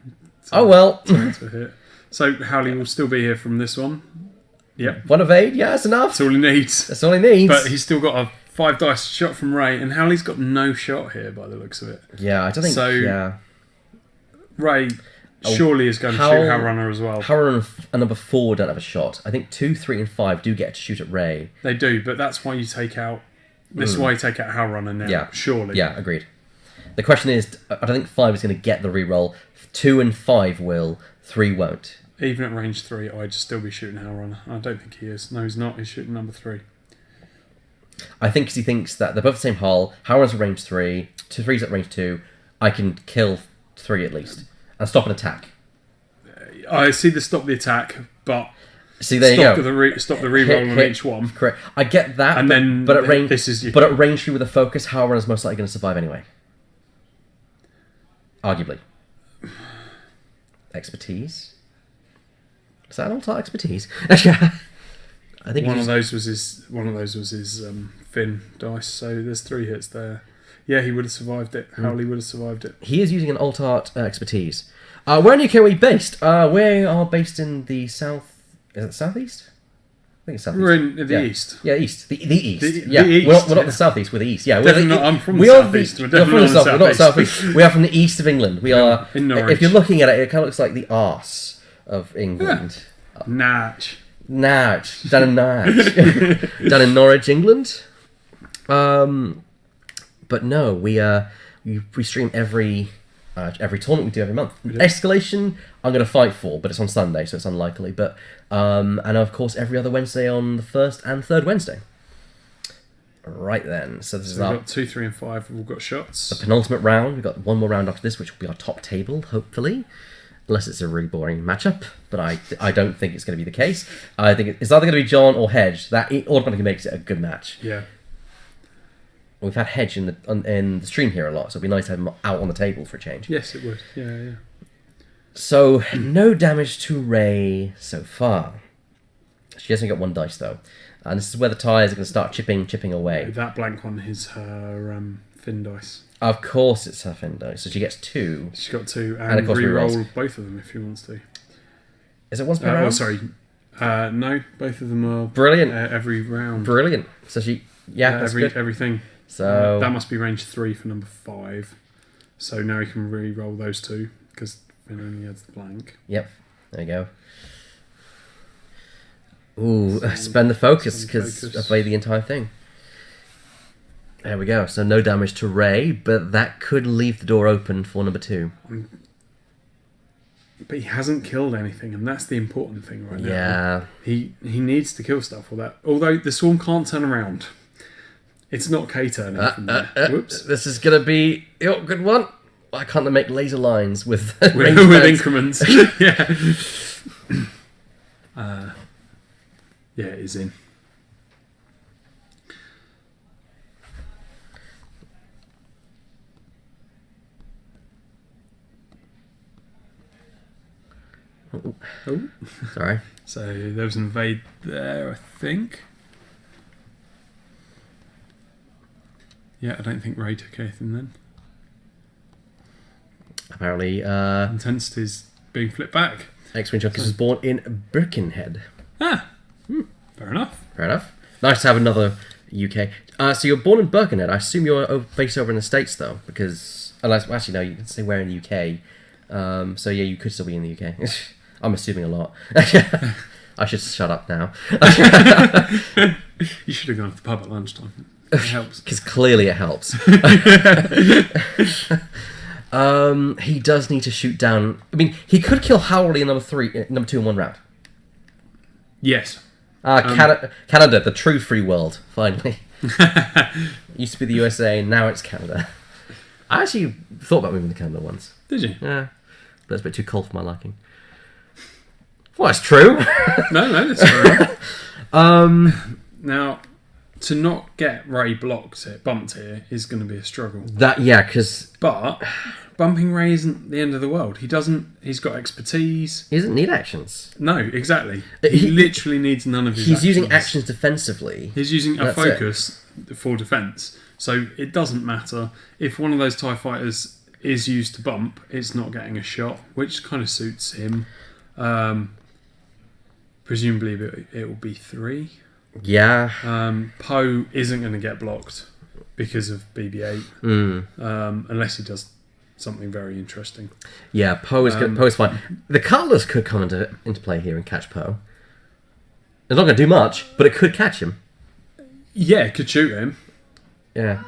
Oh well. To hit. So Howley will still be here from this one. Yep. One evade, yeah, that's enough. That's all he needs. That's all he needs. But he's still got a 5 dice shot from Ray, and Howley's got no shot here by the looks of it. Yeah, I don't think. So, yeah. Ray surely is going to shoot Howlrunner as well. Howlrunner and number 4 don't have a shot. I think 2, 3, and 5 do get to shoot at Ray. They do, but that's why you take out. This is why you take out Howlrunner now. Yeah, surely. Yeah, agreed. The question is, I don't think 5 is going to get the reroll. 2 and 5 will. 3 won't. Even at range 3, I'd still be shooting Howlrunner. I don't think he is. No, he's not. He's shooting number 3. I think because he thinks that they're both the same hull. Howlrunner's at range 3. 3's at range 2. I can kill 3 at least and stop an attack. I see the stop the attack, but see there you go. Stop the reroll on each one. Correct. I get that, and then but at range, but at range 3 with a focus, Howlrunner's most likely going to survive anyway. Arguably. Expertise. Is that an alt expertise? I think one of those was his fin dice. So there's 3 hits there. Yeah, he would have survived it. Howley would have survived it. He is using an alt art expertise. Where in the UK are we based? We are based in the south. Is it southeast? I think it's southeast. We're in the east. Yeah, east. The east. The We're east, not the southeast. We're the east. Yeah, definitely not. I'm from the southeast. We're definitely not We're not the southeast. We are from the east of England. We are in Norwich. If you're looking at it, it kind of looks like the arse of England. Natch. Down in Natch. Down in Norwich, England. But no, we stream every tournament we do every month. Escalation, I'm going to fight for, but it's on Sunday, so it's unlikely. But and of course every other Wednesday on the first and third Wednesday. Right then, so this is we've our got 2, 3, and 5. We've all got shots. the penultimate round. We've got one more round after this, which will be our top table, hopefully. Unless it's a really boring matchup, but I don't think it's going to be the case. I think it's either going to be John or Hedge. That automatically makes it a good match. Yeah. We've had Hedge in the stream here a lot, so it'd be nice to have him out on the table for a change. Yes, it would. Yeah. So, no damage to Ray so far. She hasn't got 1 dice, though. And this is where the tires are going to start chipping away. That blank one is her fin dice. Of course it's her fin dice, so she gets 2. She's got 2, And of course re-roll both of them if she wants to. Is it once per round? Oh, sorry. No, both of them are... Brilliant. Every round. Brilliant. So she... Yeah, that's good. Everything. So... that must be range 3 for number 5. So now he can re-roll those 2, because Finn only adds the blank. Yep. There you go. Ooh, spend the focus, because I played the entire thing. There we go. So no damage to Ray, but that could leave the door open for number 2. But he hasn't killed anything, and that's the important thing right now. Yeah. He needs to kill stuff for that. Although the swarm can't turn around. It's not K turning from there. Whoops. This is going to be a good one. Why can't they make laser lines with with increments? Yeah. Yeah, it is in. Oh, sorry. So there was an invade there, I think. Yeah, I don't think Ray took anything then. Apparently, Intensity's being flipped back. X-Wing Junkies was born in Birkenhead. Fair enough. Fair enough. Nice to have another UK. So you're born in Birkenhead. I assume you're based over in the States, though, because... Actually, no, you can say where in the UK. So yeah, you could still be in the UK. I'm assuming a lot. I should shut up now. You should have gone to the pub at lunchtime. It helps. Because clearly it helps. He does need to shoot down... I mean, he could kill Howley in number 2 in 1 round. Yes. Canada, the true free world, finally. Used to be the USA, now it's Canada. I actually thought about moving to Canada once. Did you? Yeah. But it's a bit too cold for my liking. Well, it's true. No, that's true. Um, now, to not get Ray bumped here is going to be a struggle. Because But bumping Ray isn't the end of the world. He's got expertise. he doesn't need actions. No, exactly. He literally needs none of his He's actions. using actions defensively. He's using a That's focus for defence. So it doesn't matter. If one of those TIE fighters is used to bump, it's not getting a shot, which kind of suits him. Presumably it will be 3. Yeah. Poe isn't going to get blocked because of BB-8, unless he does something very interesting. Yeah, Poe's fine. The Cutlass could come into play here and catch Poe. It's not going to do much, but it could catch him. Yeah, it could shoot him. Yeah.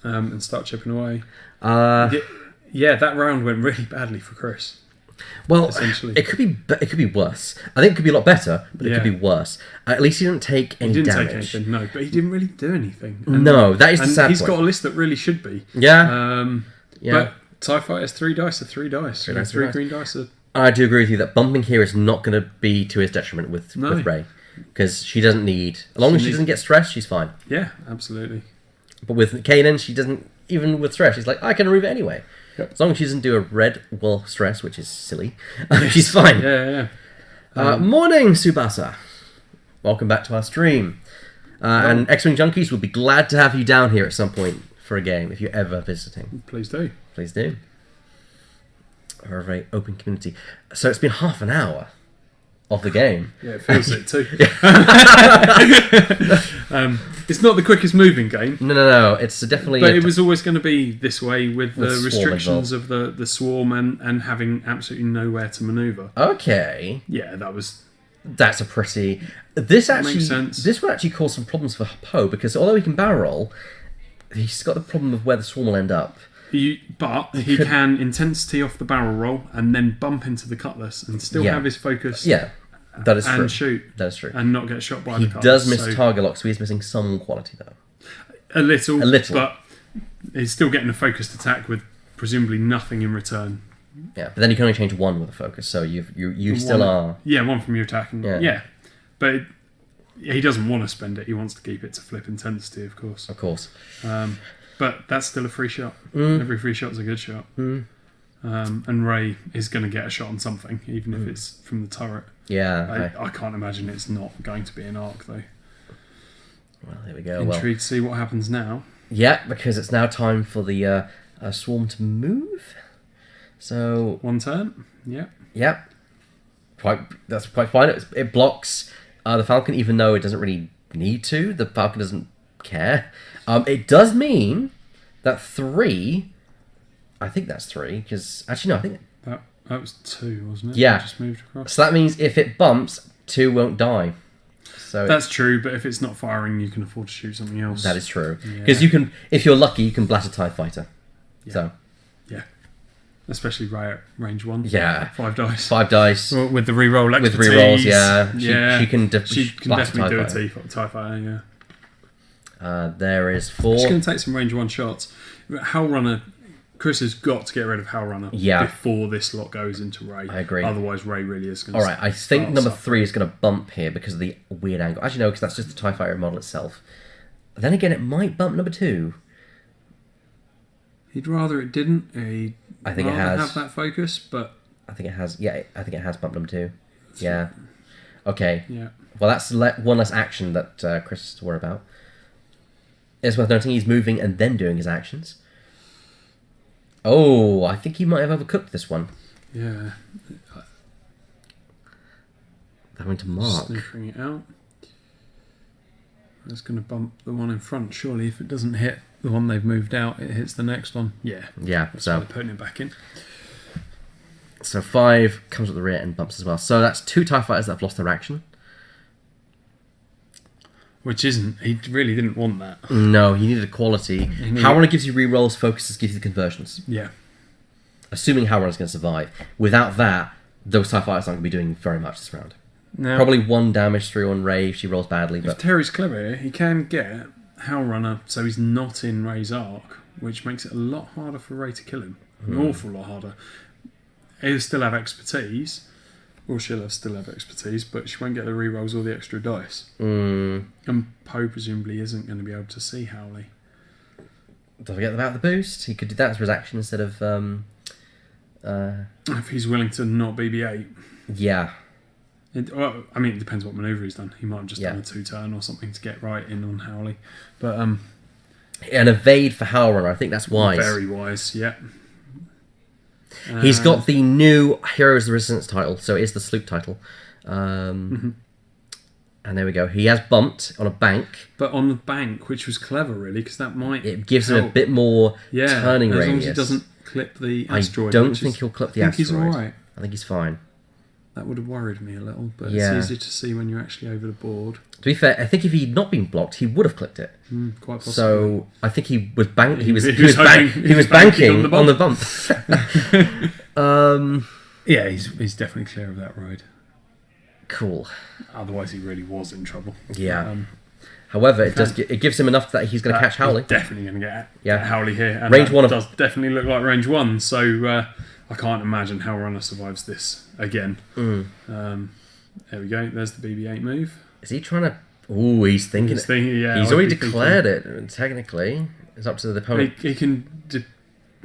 And start chipping away. Yeah, that round went really badly for Chris. Well, essentially, it could be worse. I think it could be a lot better, but it could be worse. At least he didn't take any damage. Take anything, no, but he didn't really do anything. No, that is the sad point. He's got a list that really should be. Yeah. But TIE Fighters 3 dice are 3 dice. 3 green dice are... I do agree with you that bumping here is not going to be to his detriment with Rey. Because she doesn't need... As long as she doesn't get stressed, she's fine. Yeah, absolutely. But with Kanan, she doesn't... Even with stress, she's like, I can remove it anyway. Yep. As long as she doesn't do a red wall stress, which is silly, she's fine. Yeah. Morning, Tsubasa. Welcome back to our stream. And X-Wing Junkies will be glad to have you down here at some point for a game, if you're ever visiting. Please do. Please do. We're a very open community. So it's been half an hour of the game. Yeah, it feels it too. It's not the quickest moving game. No. It's definitely... But it was always going to be this way with the restrictions involved. of the swarm and having absolutely nowhere to manoeuvre. Okay. Yeah, that's a pretty... This makes sense. This would actually cause some problems for Poe, because although he can barrel roll, he's got the problem of where the swarm will end up. But he can intensity off the barrel roll and then bump into the Cutlass and still have his focus. Yeah, that is true. And shoot. That is true. And not get shot by the Cutlass. He does miss target lock, so he's missing some quality, though. A little. But he's still getting a focused attack with presumably nothing in return. Yeah, but then you can only change one with a focus, so you still are... Yeah, one from your attack. Yeah. But he doesn't want to spend it. He wants to keep it to flip intensity, of course. Of course. But that's still a free shot. Every free shot is a good shot. And Rey is going to get a shot on something, even if it's from the turret. Yeah. I can't imagine it's not going to be an arc, though. Well, there we go. Intrigued to see what happens now. Yeah, because it's now time for the swarm to move. So 1 turn. Yeah. Yep. That's quite fine. It blocks the Falcon, even though it doesn't really need to. The Falcon doesn't care. It does mean that 3... I think that's 3, because... Actually, no, I think... That was 2, wasn't it? Yeah. I just moved across. So that means if it bumps, 2 won't die. So that's true, but if it's not firing, you can afford to shoot something else. That is true. Because you can... If you're lucky, you can blast a TIE fighter. Yeah. So... Yeah. Especially right at range 1. Yeah. 5 dice. 5 dice. Well, with the reroll expertise. With rerolls, yeah. She can definitely do a TIE fighter, yeah. There is 4. She's going to take some range 1 shots. Howl Runner, Chris has got to get rid of Howl Runner before this lot goes into Rey. I agree. Otherwise, Rey really is going to Alright, I think number 3 is going to bump here because of the weird angle. Actually, no, because that's just the TIE fighter model itself. Then again, it might bump number 2. He'd rather it didn't. I think it has. Have that focus, but... I think it has. Yeah, I think it has bump number 2. Yeah. Okay. Yeah. Well, that's one less action that Chris has to worry about. It's worth noting he's moving and then doing his actions. Oh, I think he might have overcooked this one. Yeah. That went to Mark. Sniffing it out. That's going to bump the one in front, surely. If it doesn't hit the one they've moved out, it hits the next one. Yeah. Yeah, that's why they're putting it back in. So 5 comes at the rear and bumps as well. So that's 2 TIE fighters that have lost their action. Which isn't... He really didn't want that. No, he needed equality. Howrunner gives you rerolls, focuses gives you the conversions. Yeah. Assuming Howrunner's going to survive. Without that, those TIE fighters aren't going to be doing very much this round. Now, probably 1 damage through on Rey if she rolls badly. But if Terry's clever here, he can get Howl Runner so he's not in Rey's arc, which makes it a lot harder for Rey to kill him. An awful lot harder. He'll still have expertise, Or she'll still have expertise, but she won't get the rerolls or the extra dice. Mm. And Poe presumably isn't going to be able to see Howley. Don't forget about the boost. He could do that as his action instead of... if he's willing to not BB-8. Yeah. It depends what manoeuvre he's done. He might have just done a 2-turn or something to get right in on Howley. But an evade for Howlrunner, I think that's wise. Very wise, yeah. He's got the new Heroes of the Resistance title, so it is the Sloop title. And there we go. He has bumped on a bank. But on the bank, which was clever, really, because that might... It gives him a bit more turning radius. As long as he doesn't clip the Asteroid. I don't think he'll clip the Asteroid. He's alright. I think he's fine. That would have worried me a little, but it's easy to see when you're actually over the board. To be fair, I think if he'd not been blocked, he would have clipped it. Quite possibly. So I think he was banking on the bump. Yeah, he's definitely clear of that ride. Cool. Otherwise, he really was in trouble. Yeah. However, it gives him enough that he's going to catch Howley. He's definitely going to get Howley here. And range 1 does definitely look like range 1. So I can't imagine how Runner survives this again. There we go. There's the BB-8 move. Is he trying to... Ooh, he's thinking... He's already declared it, technically. It's up to the opponent. He can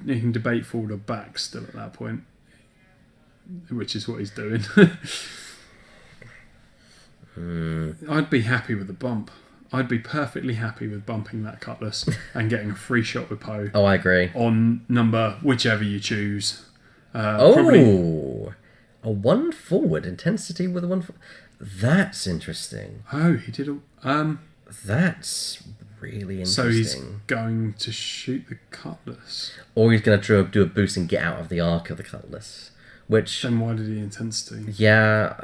debate forward or back still at that point, which is what he's doing. I'd be happy with the bump. I'd be perfectly happy with bumping that Cutlass and getting a free shot with Poe. Oh, I agree. On number whichever you choose. A 1 forward intensity with a 1 forward. That's interesting. Oh, he did That's really interesting. So he's going to shoot the Cutlass. Or he's going to do a boost and get out of the arc of the Cutlass. Which... Then why did he intensity? Yeah...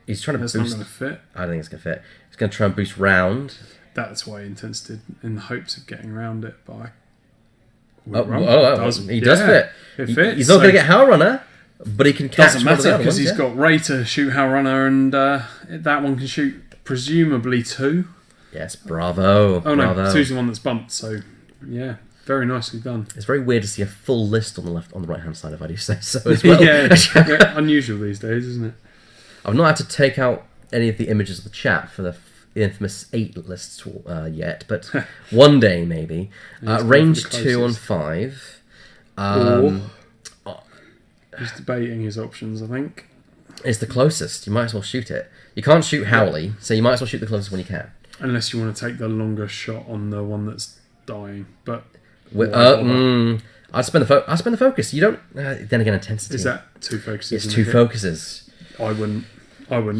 He's trying to boost... That's not going to fit. I don't think it's going to fit. He's going to try and boost round. That's why he intensity in the hopes of getting around it by... He does fit. It fits. He's not going to get Howlrunner, but he can catch... Doesn't matter, because he's got Ray to shoot Howlrunner, and that one can shoot presumably 2. Yes, bravo. Oh bravo. No, 2's the one that's bumped, so yeah, very nicely done. It's very weird to see a full list on the right hand side, if I do say so as well. yeah, unusual these days, isn't it? I've not had to take out any of the images of the chat for the infamous 8 lists yet, but one day maybe. Range 2 on 5. He's debating his options, I think. It's the closest. You might as well shoot it. You can't shoot Howley, so you might as well shoot the closest one you can. Unless you want to take the longer shot on the one that's dying, but... I'd spend the focus. You don't... then again, intensity. Is that 2 focuses? It's 2 focuses. I wouldn't.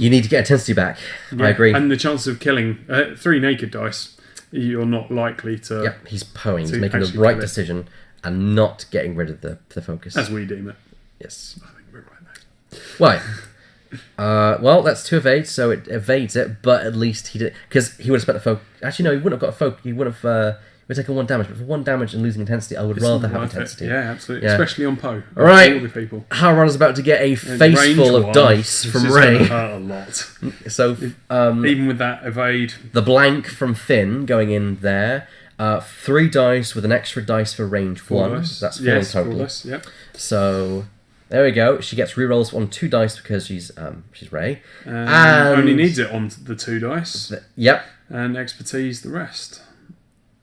You need to get intensity back. Yeah, I agree. And the chance of killing 3 naked dice, you're not likely to... Yep, he's poeing. He's making the right decision and not getting rid of the focus. As we deem it. Yes. I think we're right there. Right. Well, that's 2 evades, so it evades it, but at least he did... Because he would have spent the focus... Actually, no, he wouldn't have got a focus. He would have... We're taking 1 damage, but for 1 damage and losing intensity, I would rather have intensity. Yeah, absolutely. Yeah. Especially on Poe. All right. All the people. Howlrunner's about to get a face full of dice from Ray. This is hurt a lot. So, even with that evade, the blank from Finn going in there. 3 dice with an extra dice for range 1. Dice. That's 4 in total. 4 dice, yep. So there we go. She gets rerolls on 2 dice because she's Ray. And only needs it on the 2 dice. Yep. And expertise the rest.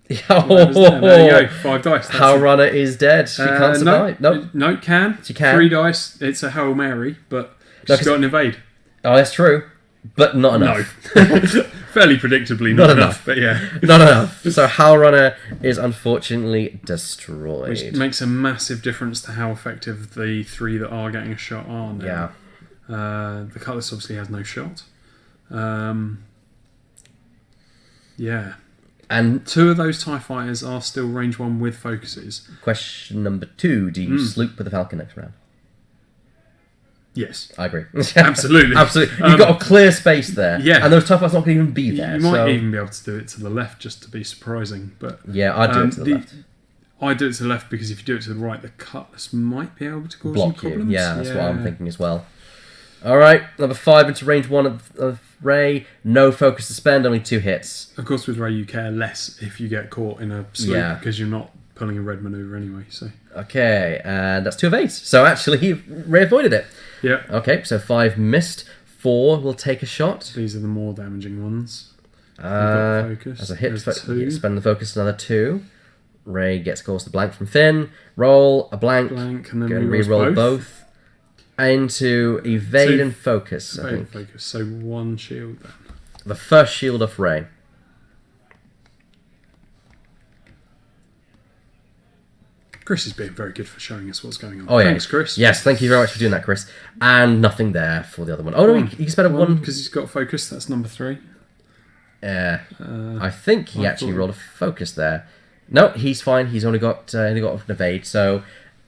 There you go, 5 dice. Howlrunner is dead. She can't survive. No, can. She can. 3 dice. It's a Hail Mary, but she's got an evade. Oh, that's true. But not enough. No. Fairly predictably not enough. But yeah. Not enough. So Howlrunner is unfortunately destroyed. Which makes a massive difference to how effective the 3 that are getting a shot are now. Yeah. The Cutlass obviously has no shot. Yeah. And 2 of those TIE fighters are still range 1 with focuses. Question number 2, do you sloop with the Falcon next round? Yes. I agree. Absolutely. Absolutely. You've got a clear space there. Yeah. And those TIE fighters not going to even be there. You might even be able to do it to the left just to be surprising. But yeah, I'd do it to the left. I do it to the left because if you do it to the right, the Cutlass might be able to cause block some you. problems. Yeah, that's what I'm thinking as well. All right, number 5 into range 1 of Ray. No focus to spend, only 2 hits. Of course, with Ray, you care less if you get caught in a sloop because you're not pulling a red maneuver anyway. So okay, and that's 2 evades. So actually, Ray avoided it. Yeah. Okay, so 5 missed. 4 will take a shot. These are the more damaging ones. As a hit, spend the focus, another 2. Ray gets calls the blank from Finn. Roll a blank and then re-roll both. Into evade and focus. Evade and focus. So 1 shield then. The first shield off Ray. Chris is being very good for showing us what's going on. Oh, yeah. Thanks, Chris. Yes, thank you very much for doing that, Chris. And nothing there for the other one. Oh, no, he can spend a 1. Because he's got focus, that's number 3. I think he actually rolled a focus there. No, he's fine. He's only got an evade. So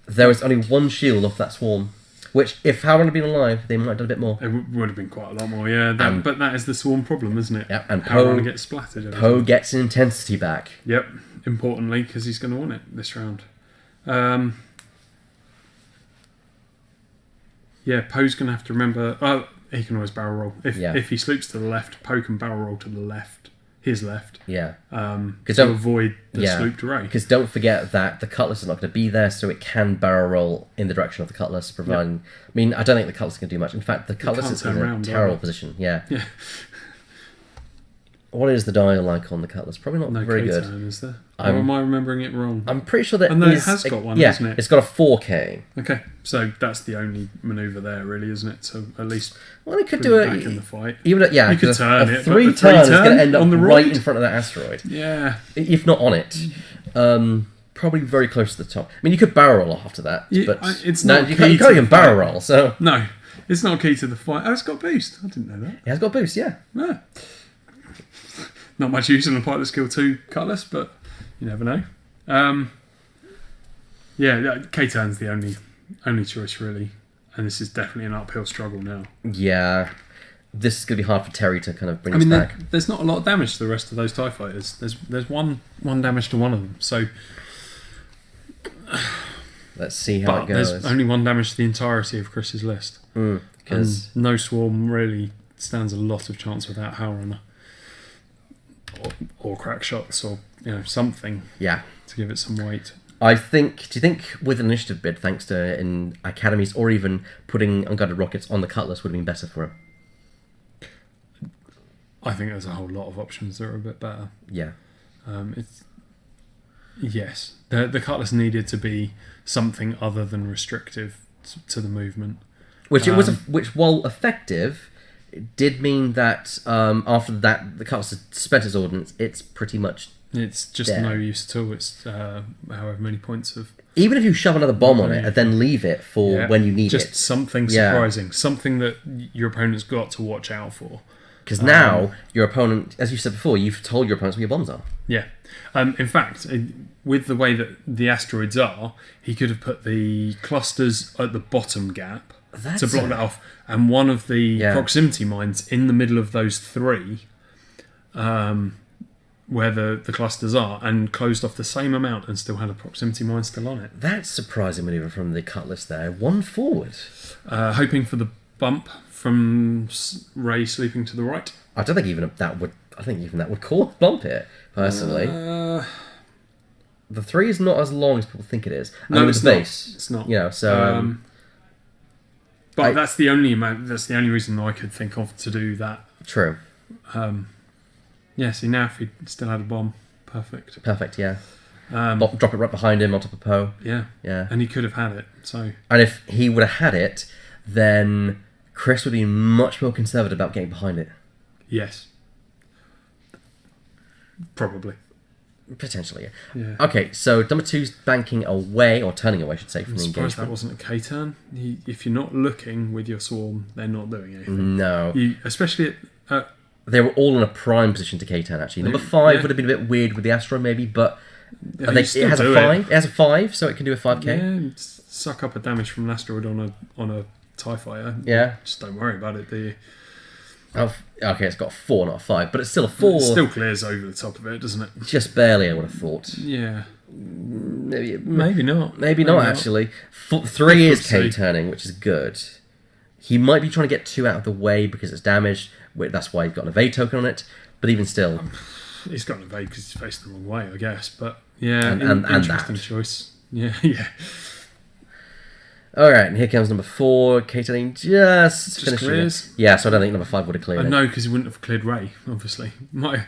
there was only 1 shield off that swarm. Which, if Howard had been alive, they might have done a bit more. It would have been quite a lot more, yeah. But that is the swarm problem, isn't it? Yeah, and Howard gets splattered. Poe gets intensity back. Yep, importantly, because he's going to want it this round. Yeah, Poe's going to have to remember... Oh, he can always barrel roll. If he sloops to the left, Poe can barrel roll to the left. His left. Yeah. To avoid the sloop to Ray. Because don't forget that the Cutlass is not going to be there, so it can barrel roll in the direction of the Cutlass, providing... Yep. I mean, I don't think the Cutlass can do much. In fact, the Cutlass is in a terrible position. Yeah. What is the dial like on the Cutlass? Probably not very good. Is there? Or am I remembering it wrong? I'm pretty sure that it has got one, hasn't it? It's got a 4K. Okay, so that's the only manoeuvre there, really, isn't it? So at least it could do it back in the fight. Even you could turn it. 3 turn is going to end up right in front of that asteroid. Yeah, if not on it. Probably very close to the top. I mean, you could barrel roll after that, but it's not. You can't even barrel roll. So no, it's not key to the fight. Oh, it's got boost. I didn't know that. It has got boost. Yeah. Not much use in the Pilot Skill 2 Cutlass, but you never know. K-Turn's the only choice, really. And this is definitely an uphill struggle now. Yeah. This is going to be hard for Terry to kind of bring us back. There's not a lot of damage to the rest of those TIE fighters. There's one damage to one of them. So let's see how it goes. There's only 1 damage to the entirety of Chris's list. And no swarm really stands a lot of chance without Howrunner. Or crack shots, or something. Yeah, to give it some weight. Do you think with an initiative bid, thanks to in academies, or even putting unguided rockets on the Cutlass, would have been better for him? I think there's a whole lot of options that are a bit better. Yeah. Yes, the Cutlass needed to be something other than restrictive to the movement. Which while effective. It did mean that after that, the Cutlass had spent its ordnance. It's pretty much it's just dead. No use at all. It's however many points of... Even if you shove another bomb on it and then leave it for when you need just something surprising. Something that your opponent's got to watch out for. Because now, your opponent, as you said before, you've told your opponents where your bombs are. Yeah. In fact, with the way that the asteroids are, he could have put the clusters at the bottom gap to block that off, and one of the proximity mines in the middle of those 3 where the clusters are, and closed off the same amount and still had a proximity mine still on it. That's surprising manoeuvre from the Cutlass there. 1 forward. Hoping for the bump from Ray sleeping to the right. I don't think even that would... I think even that would bump it, personally. The 3 is not as long as people think it is. No, it's base. It's not. So... But that's the only reason I could think of to do that. True. See, now if he still had a bomb, perfect. Perfect, yeah. Drop it right behind him on top of Poe. Yeah. Yeah. And he could have had it, so... And if he would have had it, then Chris would be much more conservative about getting behind it. Yes. Probably. Potentially, yeah. Okay, so number 2's banking away, or turning away, I should say, from the engagement. I'm surprised that wasn't a K-turn. If you're not looking with your swarm, they're not doing anything. No. Especially at... they were all in a prime position to K-turn, actually. Number 5 would have been a bit weird with the Asteroid, maybe, but it has a 5. It has a 5, so it can do a 5k. Yeah, suck up a damage from an Asteroid on a TIE fighter. Yeah. Just don't worry about it, do you? Okay, it's got a 4, not a 5, but it's still a 4. It still clears over the top of it, doesn't it? Just barely, I would have thought. Yeah. Maybe not. Maybe not, actually. 3 is K-turning, which is good. He might be trying to get 2 out of the way because it's damaged. That's why he's got an evade token on it. But even still... he's got an evade because he's facing the wrong way, I guess. But, yeah, and interesting that. choice. Yeah, yeah. Alright, and here comes number 4. K-Telling just finishing clears. it. Yeah, so I don't think number 5 would have cleared it. No, because he wouldn't have cleared Ray, obviously. Might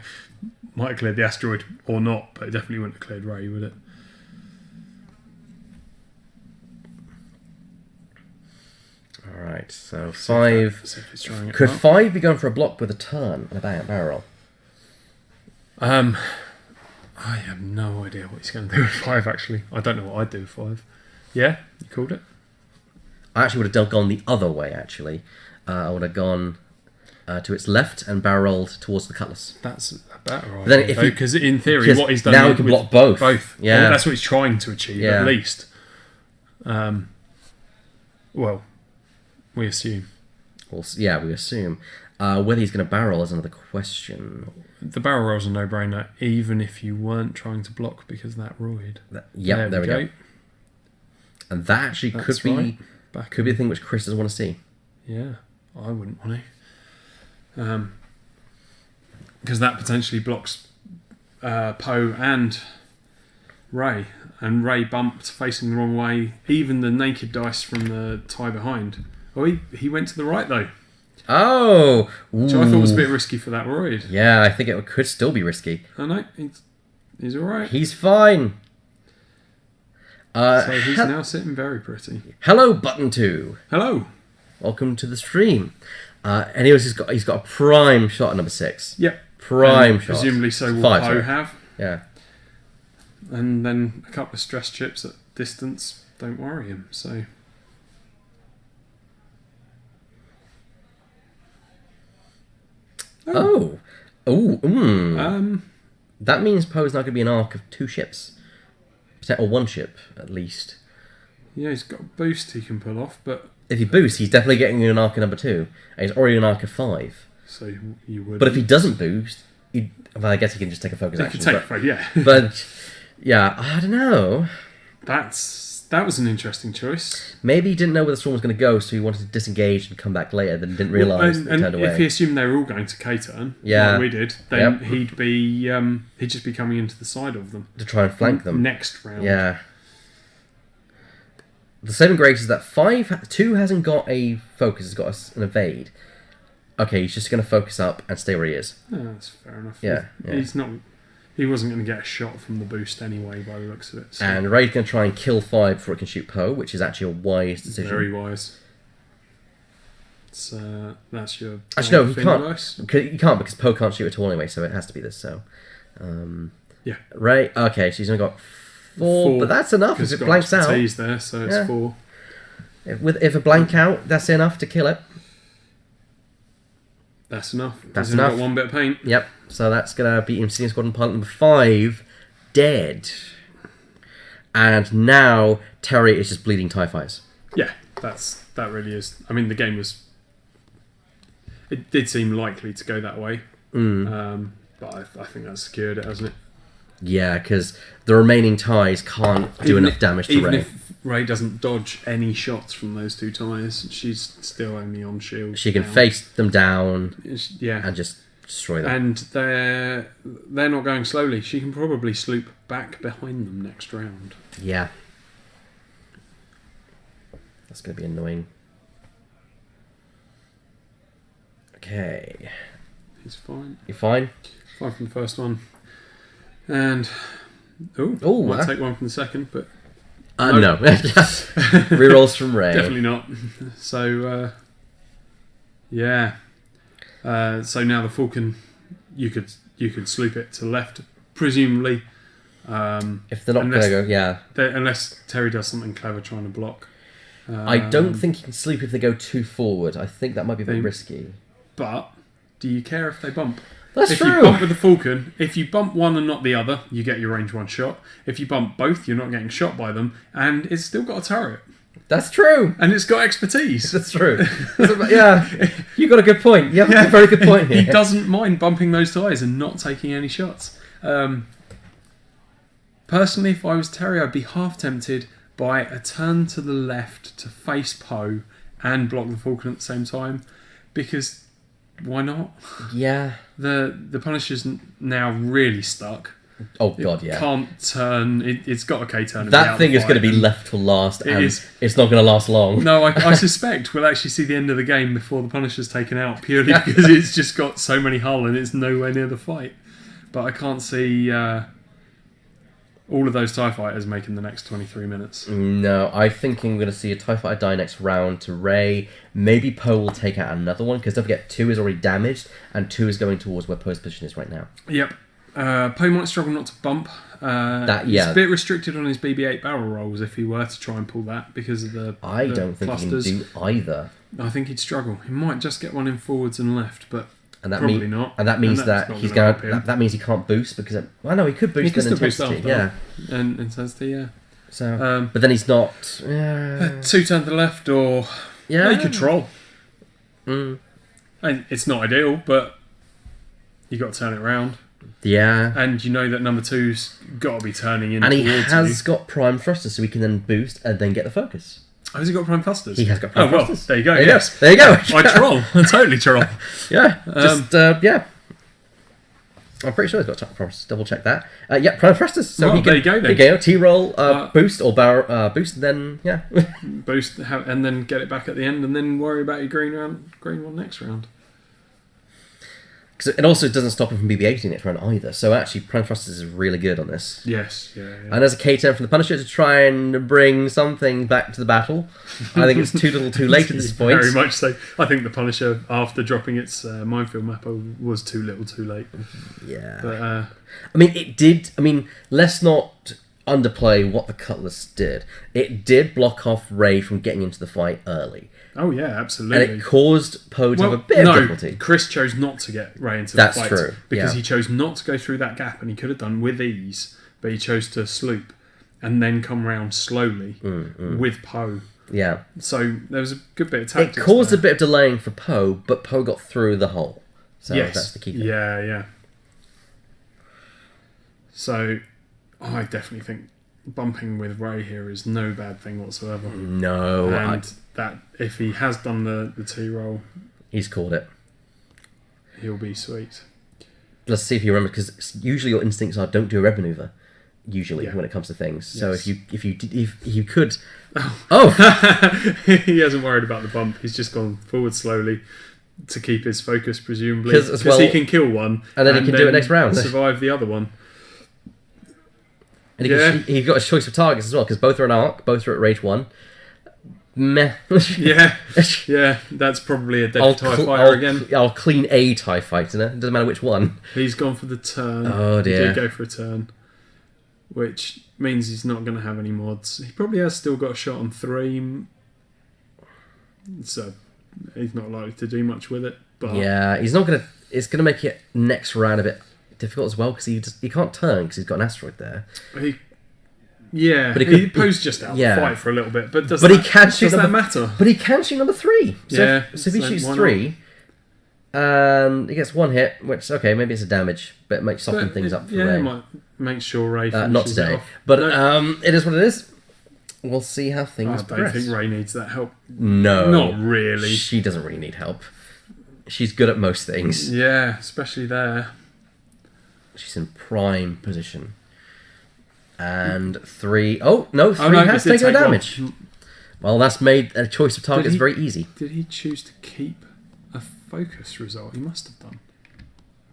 have cleared the Asteroid or not, but it definitely wouldn't have cleared Ray, would it? Alright, so 5. See if he's trying it Could out. 5 be going for a block with a turn and a barrel? I have no idea what he's going to do with 5, actually. I don't know what I'd do with 5. Yeah? You called it? I actually would have gone the other way, actually. I would have gone to its left and barreled towards the cutlass. That's a better then idea, if you- because in theory, because what he's done now he with can block both. Yeah. Well, that's what he's trying to achieve, Yeah. at least. Well, we assume. Well, yeah, we assume. Whether he's going to barrel is another question. The barrel roll's a no-brainer, even if you weren't trying to block because of that roid. Yep, there we go. And that actually That's could be right. could be a thing which Chris doesn't want to see. Yeah, I wouldn't want to. Because that potentially blocks Poe and Ray. And Ray bumped facing the wrong way. Even the naked dice from the tie behind. Oh, he went to the right, though. Oh! Which I thought was a Ooh. bit risky for that roid. Yeah, I think it could still be risky. Oh, no, he's all right. He's fine. So he's now sitting very pretty. Hello, Button 2. Hello. Welcome to the stream. Anyways, he's got a prime shot at number 6. Yep. Prime And shot. presumably so will 5, Poe sorry. have. Yeah. And then a couple of stress chips at distance don't worry him. So Oh. That means Poe's now going to be an arc of 2 ships. Or 1 ship, at least. yeah, he's got a boost he can pull off, but If he boosts, he's definitely getting an arc of number 2. And he's already an arc of 5. so you would. But if he doesn't boost, well, I guess he can just take a focus he action. could take it, yeah. but, yeah, I don't know. That was an interesting choice. Maybe he didn't know where the storm was going to go, so he wanted to disengage and come back later, then didn't realise that he and turned away. if he assumed they were all going to K-turn, Yeah. like we did, then Yep. he'd just be coming into the side of them To try and flank them. next round. Yeah. The saving grace is that 2 hasn't got a focus, it's got an evade. Okay, he's just going to focus up and stay where he is. Yeah, that's fair enough. Yeah, He wasn't going to get a shot from the boost anyway, by the looks of it. So And Ray's going to try and kill 5 before it can shoot Poe, which is actually a wise decision. very wise. So that's your. Actually, no, he Finn can't. dice. You can't because Poe can't shoot at all anyway, so it has to be this. So, Yeah. Ray. Okay, so he's only got 4, but that's enough if Because it it's got blanks out. expertise there, so it's Yeah. 4. If a blank out, that's enough to kill it. That's enough. That's He's only enough. got 1 bit of paint. Yep. So that's gonna be Insidious Squadron pilot number 5 dead. And now Terry is just bleeding TIE fighters. Yeah, that really is. I mean, the game was. It did seem likely to go that way, but I think that's secured it, hasn't it? Yeah, because the remaining TIEs can't do enough damage to even Ray. if Ray doesn't dodge any shots from those 2 TIEs, she's still only on shield. She can now. face them down Yeah, and just destroy them. and they're not going slowly. She can probably sloop back behind them next round. Yeah. That's going to be annoying. Okay. He's fine. You fine? Fine from the first one. And Ooh, might take one from the second, but no. Rerolls from Ray. definitely not. So yeah. So now the Falcon, you could sloop it to the left, presumably. If they're not going unless- to go, yeah. Unless Terry does something clever trying to block. I don't think you can sleep if they go too forward. I think that might be a bit They- risky. But do you care if they bump? That's if true. you bump with the Falcon, if you bump one and not the other, you get your range 1 shot. If you bump both, you're not getting shot by them, and it's still got a turret. That's true. And it's got expertise. That's true. Yeah, you got a good point. You have a very good point here. He doesn't mind bumping those ties and not taking any shots. Personally, if I was Terry, I'd be half tempted by a turn to the left to face Poe and block the Falcon at the same time, because why not? Yeah. The Punisher's now really stuck. Oh god, yeah. Can't turn. It's got a K turn. That thing is going to be left till last, and it's not going to last long. No, I suspect we'll actually see the end of the game before the Punisher's taken out, purely because it's just got so many hull and it's nowhere near the fight. But I can't see all of those TIE fighters making the next 23 minutes. No, I'm thinking we're going to see a TIE fighter die next round to Rey. Maybe Poe will take out another one, because don't forget, 2 is already damaged, and 2 is going towards where Poe's position is right now. Yep. Poe might struggle not to bump. He's a bit restricted on his BB-8 barrel rolls if he were to try and pull that because of the I don't think clusters. He can do either. I think he'd struggle. He might just get one in forwards and left, but probably not. And that means that he's going. That means he can't boost because no, he could boost. He could boost intensity. And intensity, yeah. So, but then he's not. 2 turn to the left, or he could troll. It's not ideal, but you got to turn it around. Yeah. And you know that number 2's got to be turning in. And he has got prime thrusters, so he can then boost and then get the focus. Oh, has he got prime thrusters? He has got prime thrusters. There you go. There you go. I troll. I totally troll. Yeah. Yeah. I'm pretty sure he's got prime thrusters. Double check that. Yeah, prime thrusters. So there you go then. There you go. T-roll, boost, or boost, and then, yeah. Boost, and then get it back at the end, and then worry about your green one next round. Because it also doesn't stop him from BB-8ing it round either. So actually, prime thrusters is really good on this. Yes, yeah. And there's a K-turn from the Punisher to try and bring something back to the battle. I think it's too little too late at this point. Very much so. I think the Punisher, after dropping its Minefield mapper, was too little too late. Yeah. But, I mean, it did... I mean, let's not underplay what the Cutlass did. It did block off Rey from getting into the fight early. Oh, yeah, absolutely. And it caused Poe to have a bit of difficulty. Chris chose not to get Rey into the fight. That's true. Because he chose not to go through that gap, and he could have done with ease, but he chose to sloop and then come round slowly with Poe. Yeah. So there was a good bit of tactics. It caused a bit of delaying for Poe, but Poe got through the hole. So that's the key thing. Yeah. So I definitely think bumping with Rey here is no bad thing whatsoever. No. And that if he has done the T-roll, he's called it. He'll be sweet. Let's see if you remember, because usually your instincts are don't do a red maneuver. Usually, when it comes to things. Yes. So if you could, he hasn't worried about the bump. He's just gone forward slowly to keep his focus, presumably, because he can kill one, and then he can do it next round, survive the other one. And he got a choice of targets as well, because both are an arc, both are at rage 1. Meh. yeah, that's probably a dead TIE fighter again. I'll clean a TIE fighter. It doesn't matter which one. He's gone for the turn. Oh dear. He did go for a turn, which means he's not going to have any mods. He probably has still got a shot on 3, so he's not likely to do much with it. But yeah, he's not going to. It's going to make it next round a bit difficult as well, because he can't turn because he's got an asteroid there. But he Poe's just out of the fight for a little bit. But does that matter? But he can shoot number 3. So if he shoots 3, and he gets 1 hit, which, okay, maybe it's a damage, but it might soften things up for Rey. It might make sure Rey not today. But it is what it is. We'll see how things progress. I don't think Rey needs that help. No. Not really. She doesn't really need help. She's good at most things. Yeah, especially there. She's in prime position. And 3... Oh, no, 3 has taken damage. Well, that's made a choice of targets very easy. Did he choose to keep a focus result? He must have done.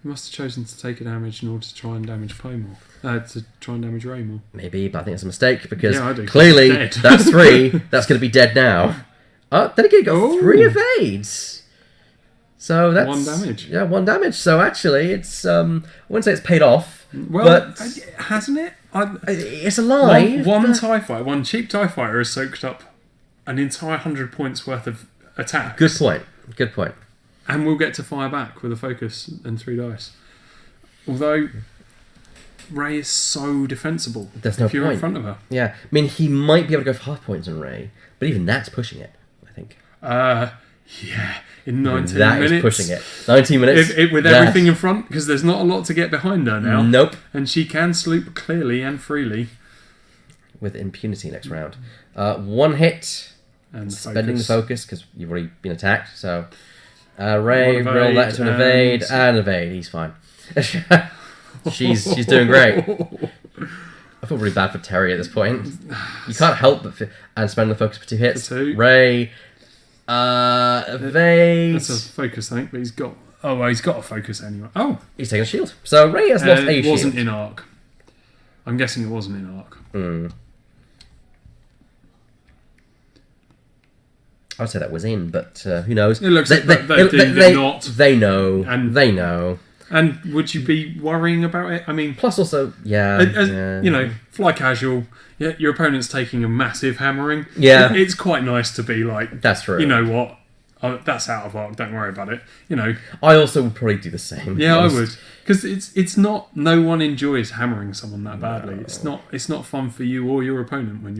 He must have chosen to take a damage in order to try and damage Poe more. To try and damage Rey more. Maybe, but I think it's a mistake, because clearly that's 3. That's going to be dead now. Then again, he got 3 evades. So that's 1 damage. Yeah, 1 damage. So actually, it's I wouldn't say it's paid off. Well, but hasn't it? It's alive. One TIE fighter, one cheap TIE fighter has soaked up an entire 100 points worth of attacks. Good point. And we'll get to fire back with a focus and 3 dice. Although Rey is so defensible. There's no if you're point in front of her. Yeah, I mean, he might be able to go for half points on Rey, but even that's pushing it, I think. Yeah. In 19 minutes. That is pushing it. 19 minutes. With everything in front, because there's not a lot to get behind her now. Nope. And she can sloop clearly and freely. With impunity next round. 1 hit. And spending the focus, because you've already been attacked. So, Rey, roll that to an evade, and evade. He's fine. She's doing great. I feel really bad for Terry at this point. You can't help but and spend the focus for 2 hits. For 2. Ray, evade. That's a focus, I think, but he's got a focus anyway. Oh, he's taking a shield. So Ray has lost a shield. It wasn't in arc. I'm guessing it wasn't in arc. I would say that was in, but who knows? It looks like they not. They know. And they know. And would you be worrying about it? I mean... Plus also, you know, fly casual, your opponent's taking a massive hammering. Yeah. It's quite nice to be like... That's true. You know what? That's out of arc, don't worry about it. You know. I also would probably do the same. Yeah, I would. Because it's not... No one enjoys hammering someone that badly. No. It's not fun for you or your opponent when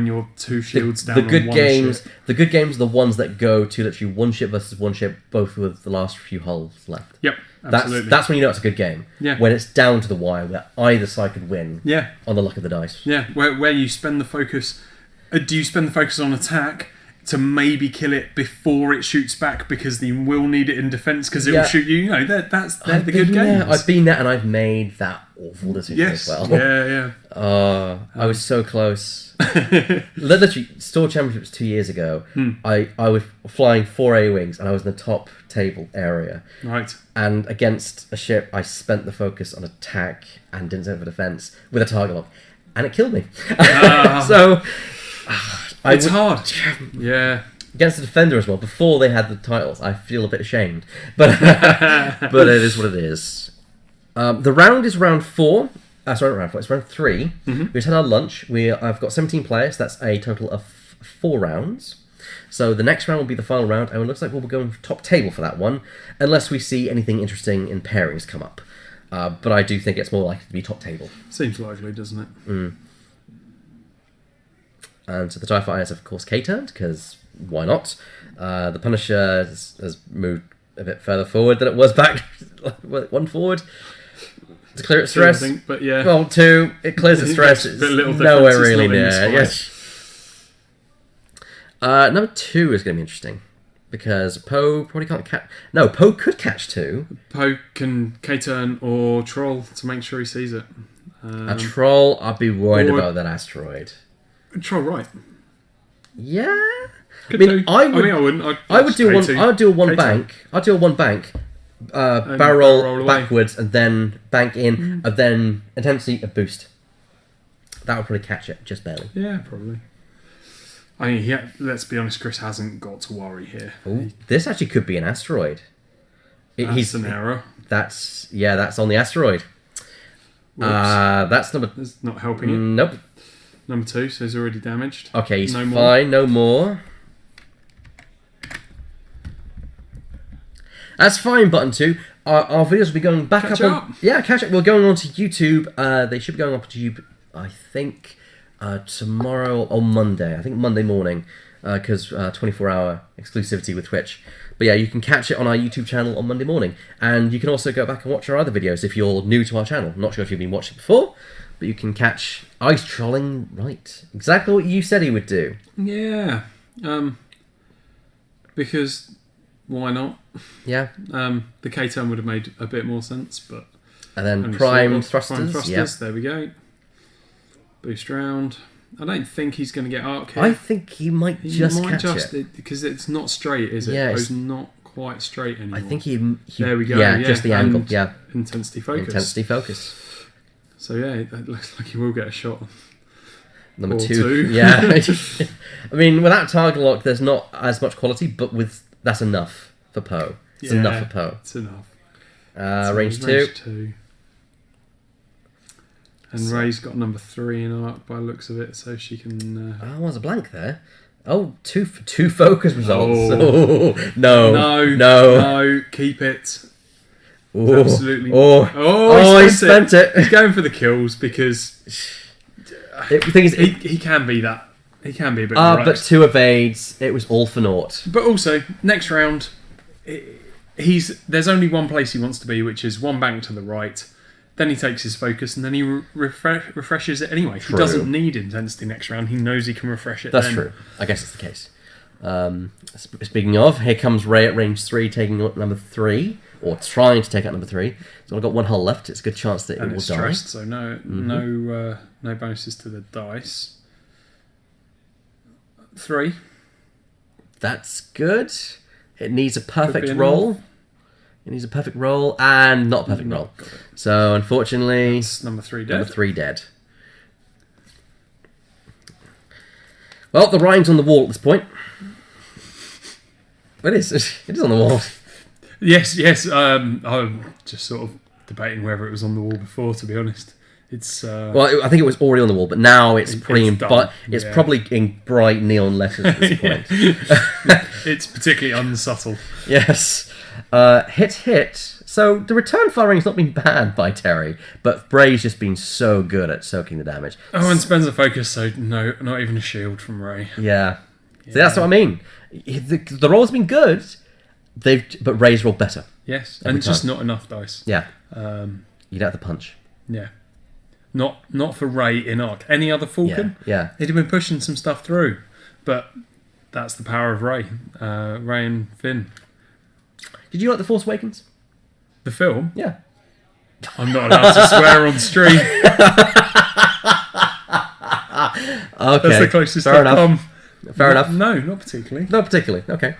you're 2 shields down on one ship. The good games are the ones that go to literally 1 ship versus 1 ship, both with the last few hulls left. Yep, absolutely. That's when you know it's a good game. Yeah. When it's down to the wire, where either side could win. Yeah. On the luck of the dice. Yeah, where you spend the focus... do you spend the focus on attack to maybe kill it before it shoots back because you will need it in defence because it will shoot you? You know, they're the good games. I've been there and I've made that awful decision as well. Yeah. I was so close. Literally, Store Championships 2 years ago, I was flying 4 A-Wings and I was in the top table area. Right. And against a ship, I spent the focus on attack and didn't send for defence with a target lock. And it killed me. So... it's hard. Yeah. Against the defender as well, before they had the titles, I feel a bit ashamed. But but it is what it is. The round is round 4. Sorry, not round 4, it's round 3. We just had our lunch. I've got 17 players, that's a total of 4 rounds. So the next round will be the final round, and it looks like we'll be going top table for that one, unless we see anything interesting in pairings come up. But I do think it's more likely to be top table. Seems likely, doesn't it? And so the TIE Fighters, of course, K-turned, because why not? The Punisher has moved a bit further forward than it was back. 1 forward to clear its stress. 2, I think, but yeah. Well, 2, it clears its stress. It's nowhere really near. Yes. Number 2 is going to be interesting. Because Poe probably can't catch... No, Poe could catch 2. Poe can K-turn or troll to make sure he sees it. A troll, I'd be worried about that asteroid. Troll right. Yeah. I wouldn't. I would do a one bank. I'd do a 1 bank, barrel roll backwards, and then bank in, and then intensity a boost. That would probably catch it just barely. Yeah, probably. I mean, let's be honest. Chris hasn't got to worry here. Ooh, this actually could be an asteroid. That's an error. That's on the asteroid. That's number. That's not helping it. Nope. Number 2, so he's already damaged. Okay, he's fine. No more. That's fine, button 2. Our videos will be going back catch up. Catch up. We're going on to YouTube. They should be going up to YouTube, I think, tomorrow or Monday. I think Monday morning, because 24-hour exclusivity with Twitch. But yeah, you can catch it on our YouTube channel on Monday morning. And you can also go back and watch our other videos if you're new to our channel. I'm not sure if you've been watching before, but you can catch Ice Trolling right. Exactly what you said he would do. Yeah. Because why not? Yeah. The K-turn would have made a bit more sense, but... And then Prime Thrusters. Yeah. There we go. Boost round. I don't think he's going to get arc here. I think he might catch it. Because it's not straight, is it? Yeah, it's not quite straight anymore. I think he there we go. Yeah, just the angle. Yeah. Intensity focus. So yeah, it looks like he will get a shot. Number 2. Yeah. I mean, without target lock, there's not as much quality, but that's enough for Poe. It's enough for Poe. It's enough. Range 2. And Ray's got number 3 in arc by the looks of it, so she can... there's a blank there. Oh, two focus results. Oh, no. Keep it. Ooh. Absolutely. He spent it. He's going for the kills because the thing is, he can be that. He can be a bit relaxed. But 2 evades. It was all for naught. But also, next round, there's only one place he wants to be, which is 1 bank to the right. Then he takes his focus and then he refreshes it anyway. True. He doesn't need intensity next round. He knows he can refresh it. That's true. I guess it's the case. Speaking of, here comes Ray at range 3, taking out number 3, or trying to take out number 3. So I've got 1 hull left. It's a good chance that it will die. Stressed, so no bonuses to the dice. 3. That's good. It needs a perfect roll. It needs a perfect roll and not a perfect roll. So unfortunately, that's number 3 dead. Number 3 dead. Well, the writing's on the wall at this point. It is. It is on the wall. Yes. I'm just sort of debating whether it was on the wall before. To be honest, it's. Well, I think it was already on the wall, but now it's probably probably in bright neon letters at this point. It's particularly unsubtle. Yes. Hit. So the return firing's not been bad by Terry, but Bray's just been so good at soaking the damage. Oh, and Spencer focus, so no, not even a shield from Ray. Yeah. So that's what I mean. The roll's been good, but Ray's rolled better. Yes, and just not enough dice. Yeah. You'd have to punch. Yeah. Not for Ray in arc. Any other Falcon? Yeah. He'd have been pushing some stuff through, but that's the power of Ray. Ray and Finn. Did you like The Force Awakens? The film? Yeah. I'm not allowed to swear on stream. Okay. That's the closest Fair I've enough. come. Fair enough. No, not particularly. Not particularly. Okay.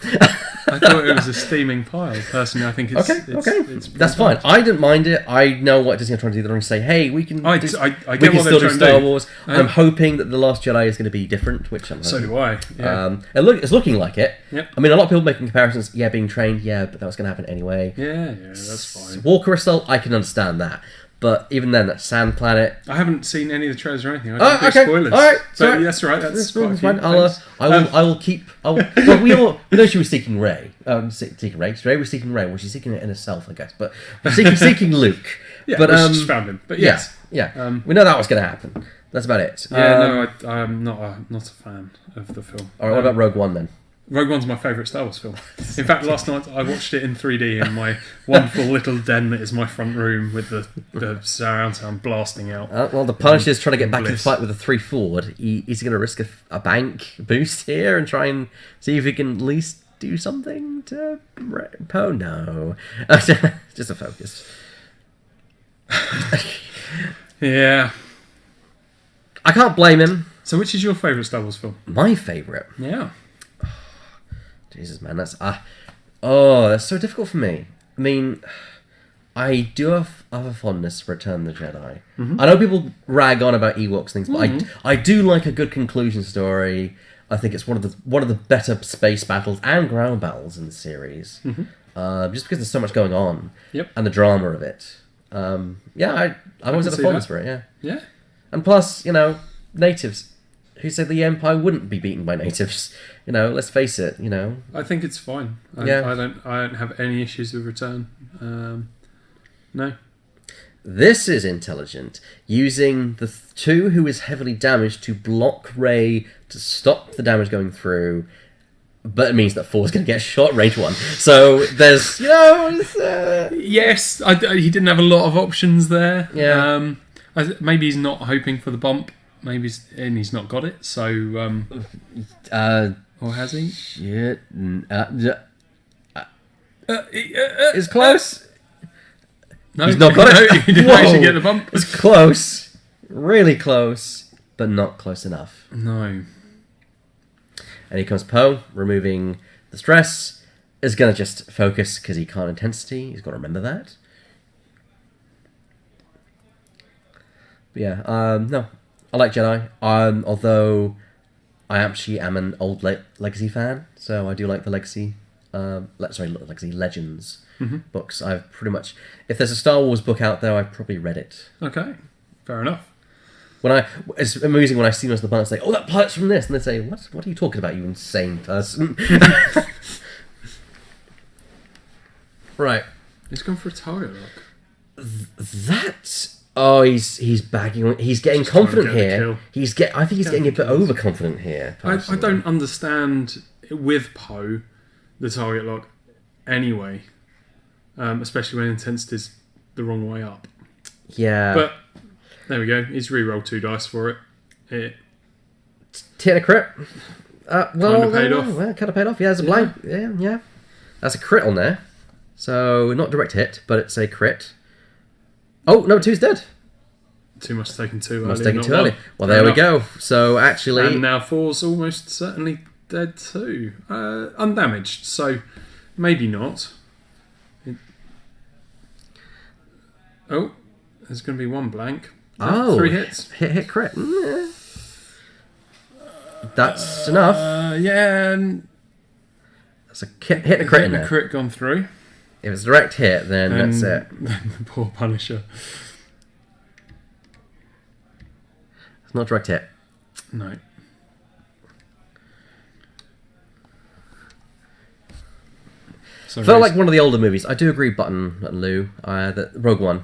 I thought it was a steaming pile. Personally, I think it's okay. It's That's fine. I didn't mind it. I know what Disney are trying to do. They're going to say, "Hey, we can. I we get can what still they're do trying Star to Wars." do. I'm hoping that The Last Jedi is going to be different, which I'm hoping. So do I. Yeah. It's looking like it. Yep. I mean, a lot of people making comparisons. Yeah, being trained. Yeah, but that was going to happen anyway. Yeah, that's fine. Walker Assault, I can understand that. But even then, that Sand Planet. I haven't seen any of the trailers or anything. I don't do okay. spoilers. All right. So that's right. That's quite fine. Thanks. I will keep. Well, we know she was seeking Ray. Seeking Ray. Ray was seeking Ray. Well, she's seeking it in herself, I guess. But seeking Luke. Yeah, but she just found him. But yes. Yeah. We know that was going to happen. That's about it. Yeah. I'm not a fan of the film. All right. What about Rogue One then? Rogue One's my favourite Star Wars film. In fact, last night I watched it in 3D in my wonderful little den that is my front room with the surround sound blasting out. Well, the Punisher's trying to get back in the fight with a 3 forward. He's going to risk a bank boost here and try and see if he can at least do something to Poe. No. Just a focus. Yeah. I can't blame him. So which is your favourite Star Wars film? My favourite? Yeah. Jesus, man, that's so difficult for me. I mean, I do have a fondness for Return of the Jedi. Mm-hmm. I know people rag on about Ewoks things, but I do like a good conclusion story. I think it's one of the better space battles and ground battles in the series. Mm-hmm. Just because there's so much going on, and the drama of it. I always had a fondness for it. Yeah. And plus, natives. Who said the Empire wouldn't be beaten by natives? Let's face it. I think it's fine. I don't have any issues with Return. No. This is intelligent. Using the 2 who is heavily damaged to block Rey to stop the damage going through. But it means that 4 is going to get shot range 1. So there's, Yes, he didn't have a lot of options there. Yeah. Maybe he's not hoping for the bump. Maybe he's not got it. So, or has he? Shit. It's close. No, he's not got it. He didn't actually get the bump. It's close. Really close, but not close enough. No. And here comes Poe, removing the stress. Is going to just focus because he can't intensity. He's got to remember that. But yeah, no. I like Jedi, although I actually am an old Legacy fan, so I do like the Legacy, Legacy Legends books. I've pretty much, if there's a Star Wars book out there, I've probably read it. Okay, fair enough. It's amusing when I see most of the pilots say, "Oh, that pilot's from this," and they say, "What are you talking about, you insane person?" Right. He's gone for a target lock. That. Oh, he's bagging. He's getting Just confident trying to get here. I think he's getting a bit overconfident here. I don't understand with Poe the target lock anyway, especially when intensity's the wrong way up. Yeah, but there we go. He's re-rolled 2 dice for it. Hit a crit. Kinda paid off. Well, kind of paid off. Yeah, there's a blank. Yeah. That's a crit on there. So, not direct hit, but it's a crit. Oh, number 2's dead. 2 must have taken 2 early. Must have taken not 2 early. one. Well, Fair there we enough. go. So, actually... And now 4's almost certainly dead too. Undamaged, so maybe not. Oh, there's going to be 1 blank. 3 hits. Hit, crit. That's enough. Yeah. That's a hit and a crit in A there. crit gone through. If it's a direct hit, then that's it. The poor Punisher. It's not a direct hit. No. So Felt like one of the older movies. I do agree, Button and Lou, the Rogue One.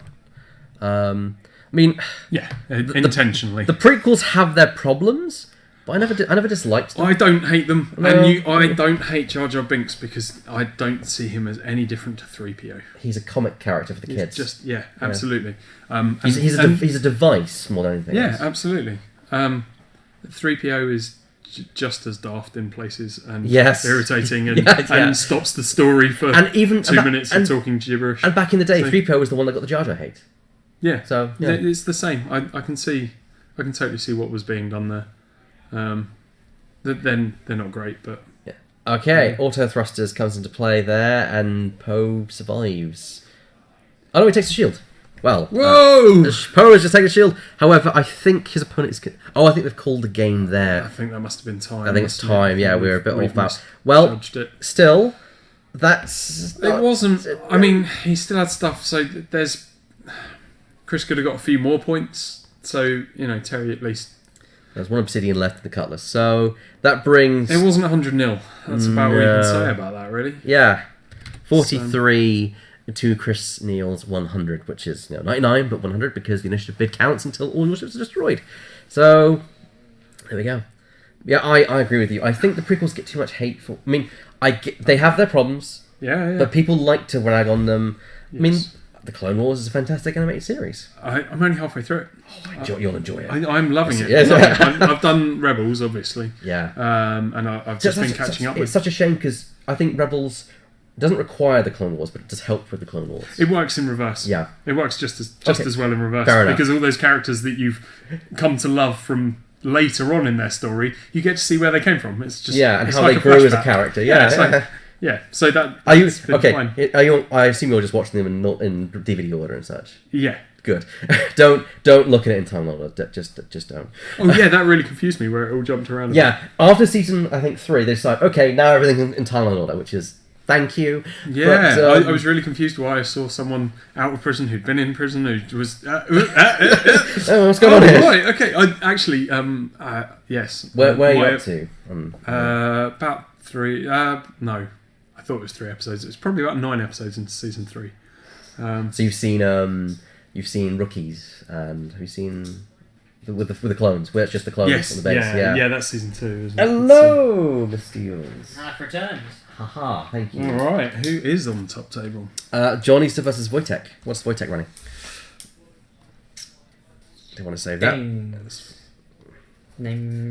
I mean, yeah, intentionally. The prequels have their problems, but I never disliked them. I don't hate them, No. and I don't hate Jar Jar Binks because I don't see him as any different to 3PO. He's a comic character for the kids. Just absolutely. He's a device more than anything. Yeah, else. absolutely. 3PO is just as daft in places and Yes. irritating and, Yeah. and stops the story for And even 2 minutes of talking gibberish. And back in the day, So- 3PO was the one that got the Jar Jar hate. Yeah, So yeah. it's the same. I can totally see what was being done there. Then they're not great, but Okay, auto thrusters comes into play there, and Poe survives. Oh no, he takes the shield. Well, whoa! Poe has just taken the shield. However, I think his opponent is. I think they've called the game there. I think that must have been time. I think it's time. Yeah, we're a bit off that. Well, Well, still, that's. it wasn't. I mean, he still had stuff. So there's. Chris could have got a few more points. So Terry at least. There's 1 obsidian left in the cutlass, so that brings. It wasn't 100-0. That's about what you can say about that, really. Yeah, 43 to Chris Neal's 100, which is 99, but 100 because the initiative bid counts until all your ships are destroyed. So there we go. Yeah, I agree with you. I think the prequels get too much hate for. I mean, they have their problems, Yeah. but people like to rag on them. Yes. I mean, the Clone Wars is a fantastic animated series. I'm only halfway through it. You'll enjoy it. I'm loving it. Yes. I've done Rebels, obviously. Yeah. And I've just been catching up with. It's such a shame because I think Rebels doesn't require the Clone Wars, but it does help with the Clone Wars. It works in reverse. Yeah. It works just as well in reverse. Fair enough. Because all those characters that you've come to love from later on in their story, you get to see where they came from. It's just and it's how like they grew as a flashback. character. So that. Are you it's been okay? fine. I assume you're just watching them in DVD order and such. Yeah. Good. don't look at it in time order. Just don't. Oh yeah, that really confused me where it all jumped around. Yeah. After season, I think 3, they decide, okay, now everything's in time order, which is thank you. Yeah, But, I was really confused why I saw someone out of prison who'd been in prison who was. Oh, what's going on here? Right, okay. I actually, yes. Where are you up to? About 3. No, I thought it was 3 episodes. It's probably about 9 episodes into season 3. So you've seen Rookies, and have you seen with the clones? Where it's just the clones Yes, on the base. yeah, that's season 2, isn't it? Hello, Mr. Yules. I've returned. Haha, thank you. All right, who is on the top table? John Easter versus Wojtek. What's Wojtek running? Do you want to save that? Games. Name